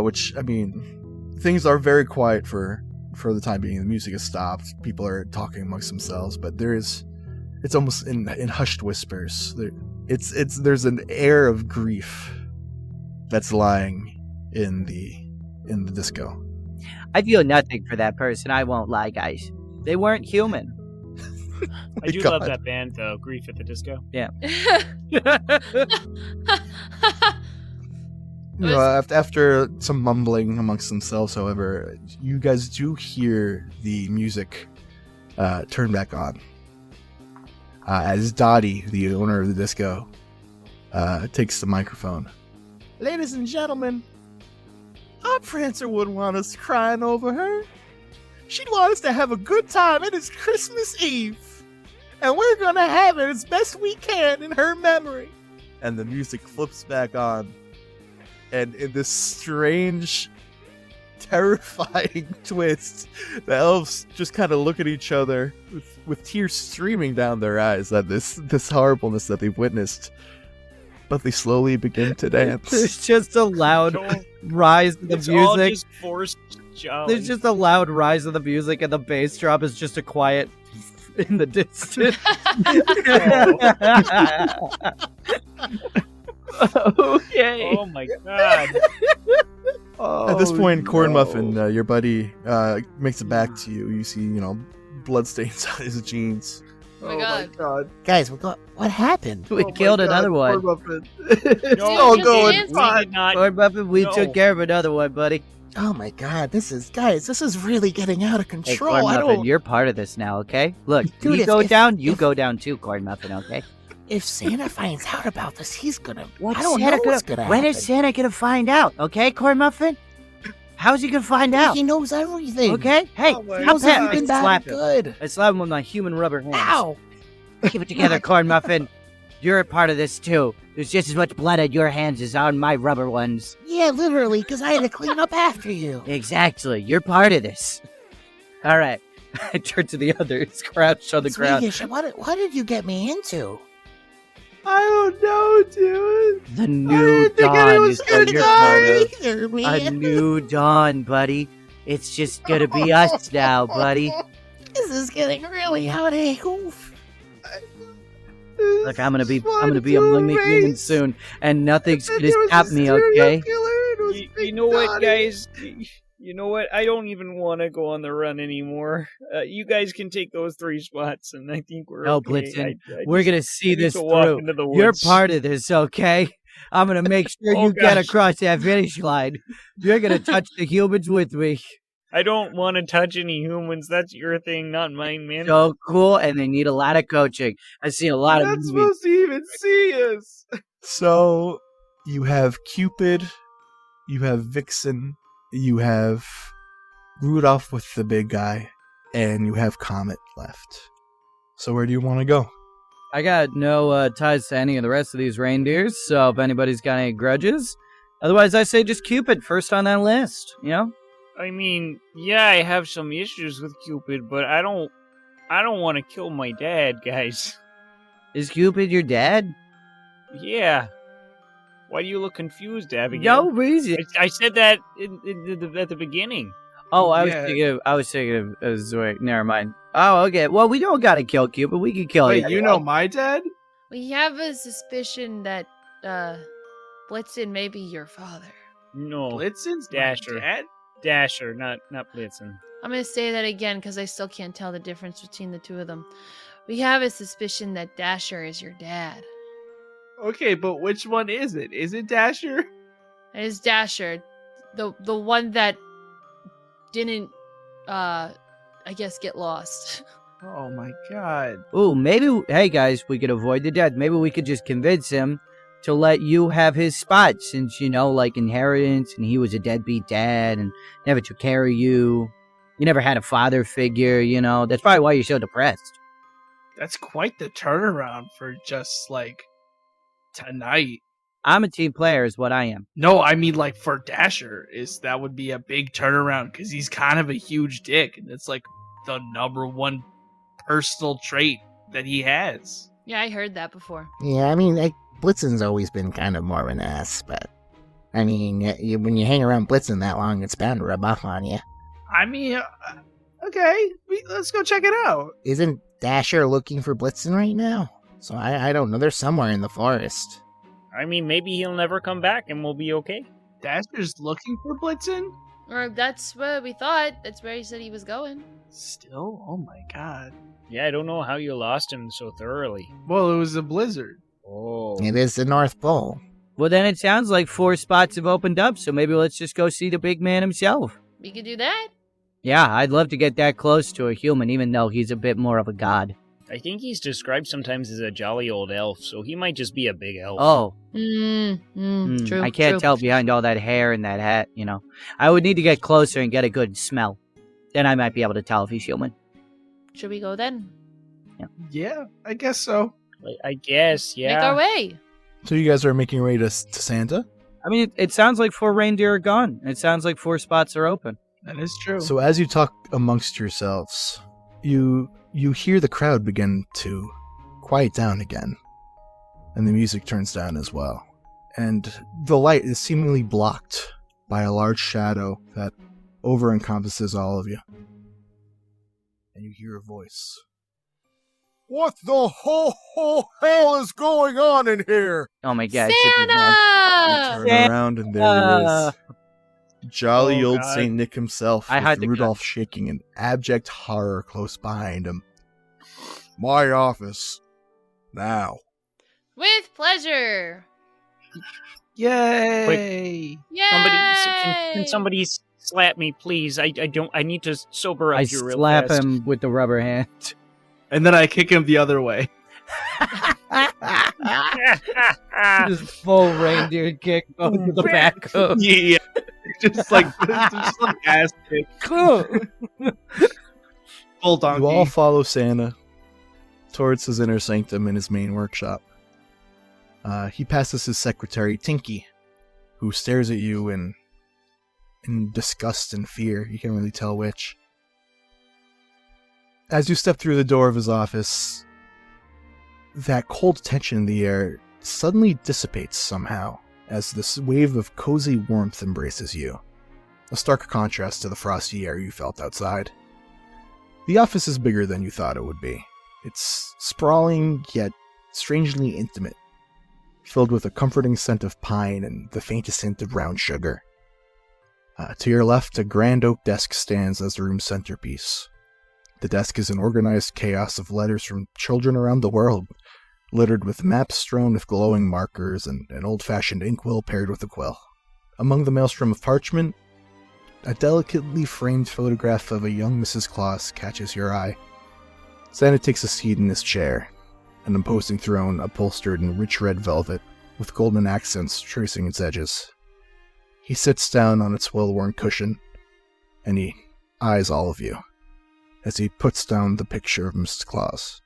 which, I mean, things are very quiet for the time being. The music has stopped. People are talking amongst themselves, but it's almost in hushed whispers. There's an air of grief that's lying in the disco. I feel nothing for that person. I won't lie, guys. They weren't human. I do love that band, though. Grief at the Disco. After some mumbling amongst themselves, however, you guys do hear the music turn back on. As Dottie, the owner of the disco, takes the microphone. Ladies and gentlemen, our Prancer wouldn't want us crying over her. She'd want us to have a good time. It is Christmas Eve, and we're gonna have it as best we can in her memory. And the music flips back on. And in this strange, terrifying twist, the elves just kind of look at each other with tears streaming down their eyes at this horribleness that they've witnessed. But they slowly begin to dance. There's just a loud rise of the It's all music. just forced jolly. There's just a loud rise of the music, and the bass drop is just a quiet in the distance. Okay. Oh my god. At this point, Corn no. Muffin, your buddy, makes it back to you. You see, bloodstains on his jeans. Oh my God. Guys, what happened? We killed another one. No, all we going did not. Corn Muffin, we No. took care of another one, buddy. Oh my God, this is really getting out of Hey, control. Corn I Muffin, don't. you're part of this now, okay? Look, Dude, you if- go if- down, you if- go down too, Corn Muffin, okay? If Santa finds out about this, he's gonna. What's I don't Santa know what's gonna When happen. is Santa gonna find out, okay, Corn Muffin? How's he gonna find out? He knows everything. Okay? Hey, Oh my how How's he Pat? been that Slap him. good? I slap him with my human rubber hands. Ow! Keep it together, Corn Muffin. You're a part of this too. There's just as much blood on your hands as on my rubber ones. Yeah, literally, because I had to clean up after you. Exactly. You're part of this. All right. I turn to the others, crouched on the ground. Swedish, what did you get me into? I don't know, dude. The I new didn't think dawn anyone is was what gonna you're die. part of. Either, A man. new dawn, buddy. It's just gonna be us now, buddy. This is getting really out of hoof. Look, I'm gonna be among the humans soon, and nothing's gonna stop me, okay? You know what, guys? You know what? I don't even want to go on the run anymore. You guys can take those 3 spots, and I think we're No, okay. Blitzden, I we're just gonna see need this to walk through. into the You're woods. part of this, okay? I'm gonna make sure Oh, you get gosh. across that finish line. You're gonna touch the humans with me. I don't want to touch any humans. That's your thing, not mine, man. So cool, and they need a lot of coaching. I've seen a lot You're of not movies. supposed to even see us. So, you have Cupid, you have Vixen, you have Rudolph with the big guy, and you have Comet left. So where do you want to go? I got no ties to any of the rest of these reindeers, so if anybody's got any grudges, otherwise I say just Cupid first on that list, you know? I mean, yeah, I have some issues with Cupid, but I don't want to kill my dad, guys. Is Cupid your dad? Yeah. Why do you look confused, Abigail? No reason. I said that at the beginning. Oh, I Yeah. was thinking of Zügig. Never mind. Oh, okay. Well, we don't gotta kill Cupid. We can kill Wait, him. you know my dad? We have a suspicion that Blitzden may be your father. No, Blitzen's my Dasher. dad? Dasher, not Blitzen. I'm going to say that again because I still can't tell the difference between the two of them. We have a suspicion that Dasher is your dad. Okay, but which one is it? Is it Dasher? It is Dasher, the one that didn't, I guess, get lost. Oh my god. Ooh, maybe. Hey guys, we could avoid the death. Maybe we could just convince him to let you have his spot, since like inheritance, and he was a deadbeat dad and never took care of you. You never had a father figure. That's probably why you're so depressed. That's quite the turnaround for just, tonight. I'm a team player, is what I am. No, I mean, for Dasher, that would be a big turnaround, because he's kind of a huge dick, and it's, the number one personal trait that he has. Yeah, I heard that before. Yeah, I mean, Blitzen's always been kind of more of an ass, but I mean, when you hang around Blitzen that long, it's bound to rub off on you. I mean, okay, let's go check it out. Isn't Dasher looking for Blitzen right now? So I don't know. They're somewhere in the forest. I mean, maybe he'll never come back and we'll be okay. Dasher's looking for Blitzen? Or that's what we thought. That's where he said he was going. Still? Oh my god. Yeah, I don't know how you lost him so thoroughly. Well, it was a blizzard. Oh. It is the North Pole. Well, then it sounds like 4 spots have opened up, so maybe let's just go see the big man himself. We could do that. Yeah, I'd love to get that close to a human, even though he's a bit more of a god. I think he's described sometimes as a jolly old elf, so he might just be a big elf. Oh, True. I can't true. tell behind all that hair and that hat, I would need to get closer and get a good smell. Then I might be able to tell if he's human. Should we go then? Yeah, I guess so. I guess, yeah. Make our way. So you guys are making your way to Santa? I mean, it sounds like 4 reindeer are gone. It sounds like 4 spots are open. That is true. So as you talk amongst yourselves, you hear the crowd begin to quiet down again. And the music turns down as well. And the light is seemingly blocked by a large shadow that over-encompasses all of you. And you hear a voice. What the whole hell is going on in here? Oh my god. Santa! Turn around and there he is. Jolly Oh, old God. Saint Nick himself, I had with to Rudolph shaking in abject horror close behind him. My office. Now. With pleasure. Yay! Yay! Can somebody slap me, please? I need to sober up I here real slap fast. him with the rubber hand. And then I kick him the other way. Just full reindeer kick going to the back of. Yeah, just like ass kick, full donkey. You all follow Santa towards his inner sanctum in his main workshop. He passes his secretary, Tinky, who stares at you in disgust and fear. You can't really tell which. As you step through the door of his office, that cold tension in the air suddenly dissipates somehow as this wave of cozy warmth embraces you, a stark contrast to the frosty air you felt outside. The office is bigger than you thought it would be. It's sprawling yet strangely intimate, filled with a comforting scent of pine and the faintest hint of brown sugar. To your left, a grand oak desk stands as the room's centerpiece. The desk is an organized chaos of letters from children around the world, littered with maps strewn with glowing markers and an old-fashioned inkwell paired with a quill. Among the maelstrom of parchment, a delicately framed photograph of a young Mrs. Claus catches your eye. Santa takes a seat in his chair, an imposing throne upholstered in rich red velvet, with golden accents tracing its edges. He sits down on its well-worn cushion, and he eyes all of you as he puts down the picture of Mrs. Claus.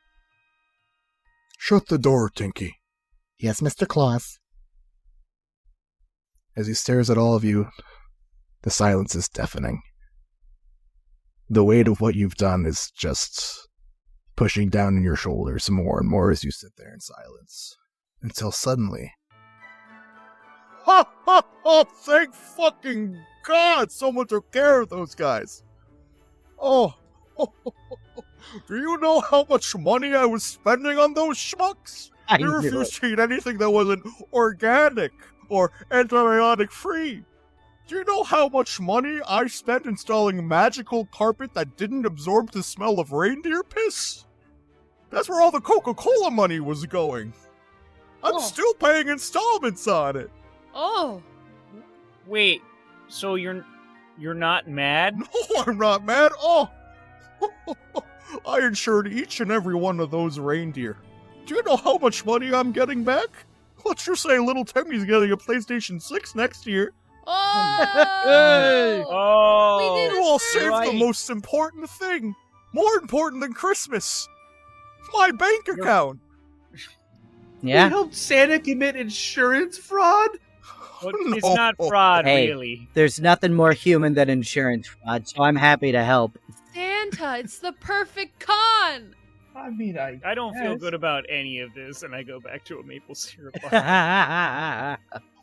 Shut the door, Tinky. Yes, Mr. Claus. As he stares at all of you, the silence is deafening. The weight of what you've done is just pushing down on your shoulders more and more as you sit there in silence. Until suddenly... Ha ha ha! Thank fucking God someone took care of those guys. Oh, do you know how much money I was spending on those schmucks? I They knew refused to eat anything that wasn't organic or antibiotic free. Do you know how much money I spent installing magical carpet that didn't absorb the smell of reindeer piss? That's where all the Coca-Cola money was going. I'm Oh. still paying installments on it. Oh. Wait, so you're not mad? No, I'm not mad. Oh, I insured each and every one of those reindeer. Do you know how much money I'm getting back? Let's just say little Timmy's getting a PlayStation 6 next year. Oh. Oh, We did You all saved right. the most important thing. More important than Christmas. My bank account. We Yeah. helped Santa commit insurance fraud. But it's not fraud, Hey. really. There's nothing more human than insurance fraud, so I'm happy to help. Santa, it's the perfect con. I mean, I don't feel Yes. good about any of this, and I go back to a maple syrup bar.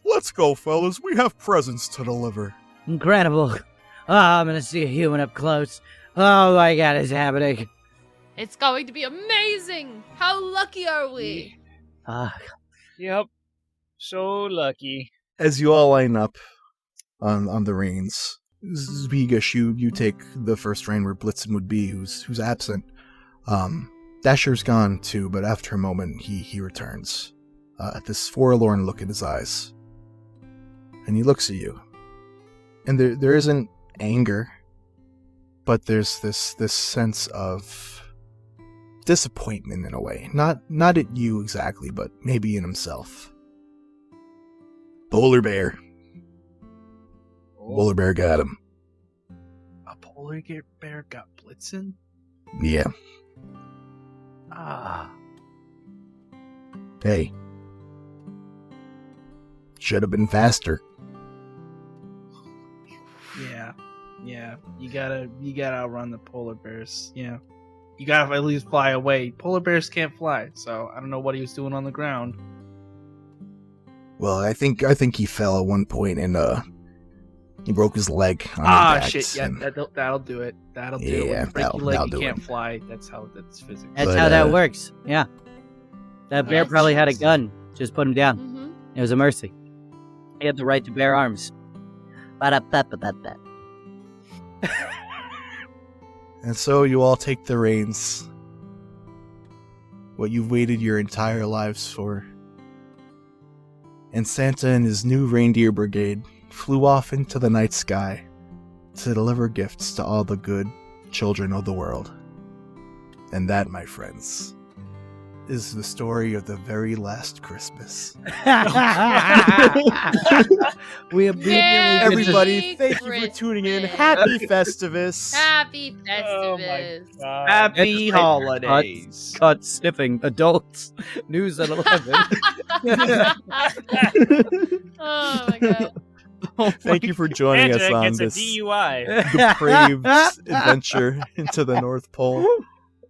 Let's go, fellas. We have presents to deliver. Incredible. Oh, I'm gonna see a human up close. Oh my god, it's happening. It's going to be amazing. How lucky are we? Yep. So lucky. As you all line up on the reins, Zügig, you take the first rein where Blitzden would be, who's absent. Dasher's gone too, but after a moment he returns. This forlorn look in his eyes. And he looks at you. And there isn't anger, but there's this sense of disappointment in a way. Not at you exactly, but maybe in himself. Polar bear. Polar bear got him. A polar bear got Blitzden. Yeah. Ah, Hey. Should have been faster. yeah. You gotta outrun the polar bears. Yeah, you gotta at least fly away. Polar bears can't fly, so I don't know what he was doing on the ground. Well, I think he fell at one point and He broke his leg on Ah, impact, shit. Yeah, and- that'll do it. That'll do it. When Yeah, you break your leg, that'll you do can't it. fly. That's physics. That's But, how that works. Yeah. That bear Yes. probably had a gun. Just put him down. Mm-hmm. It was a mercy. He had the right to bear arms. Ba-da-ba-ba-ba-ba. And so you all take the reins. What you've waited your entire lives for. And Santa and his new reindeer brigade flew off into the night sky to deliver gifts to all the good children of the world. And that, my friends, is the story of the very last Christmas. We immediately Merry Everybody, thank you for Christmas. tuning in. Happy Festivus. Happy Oh my Festivus. god. Happy That's right. holidays. caught sniffing adults. News at 11. Oh my god. Thank you for joining us Santa on gets a this DUI. depraved adventure into the North Pole.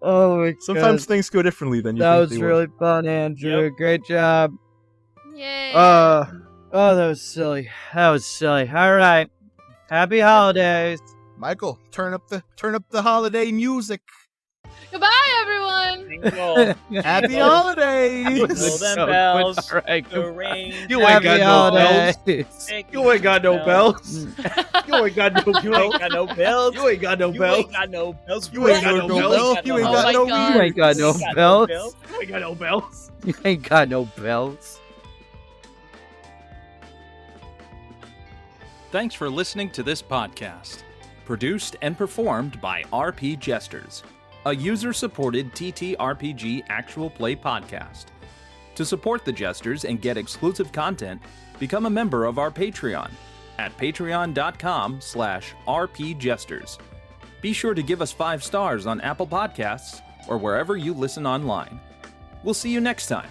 Oh my Sometimes God. things go differently than you That think was they really fun, Andrew. Yep. Great job. Yay. Oh, that was silly. That was silly. All right. Happy holidays. would. Michael, turn up the holiday music. Goodbye, everyone. Jingle, Happy holidays. jingle them So bells. good. All right, The rain. You ain't Happy got no bells. holidays. You ain't got no bells. You ain't got no You ain't bells. got no bells. You ain't got no You bells. ain't got no bells. You ain't got no bells. You ain't Oh got my no God. You ain't got no bells. You ain't got no bells. You ain't got no bells. Thanks for listening to this podcast. Produced and performed by RP Jesters, a user-supported TTRPG actual play podcast. To support the Jesters and get exclusive content, become a member of our Patreon at patreon.com/rpjesters. Be sure to give us 5 stars on Apple Podcasts or wherever you listen online. We'll see you next time.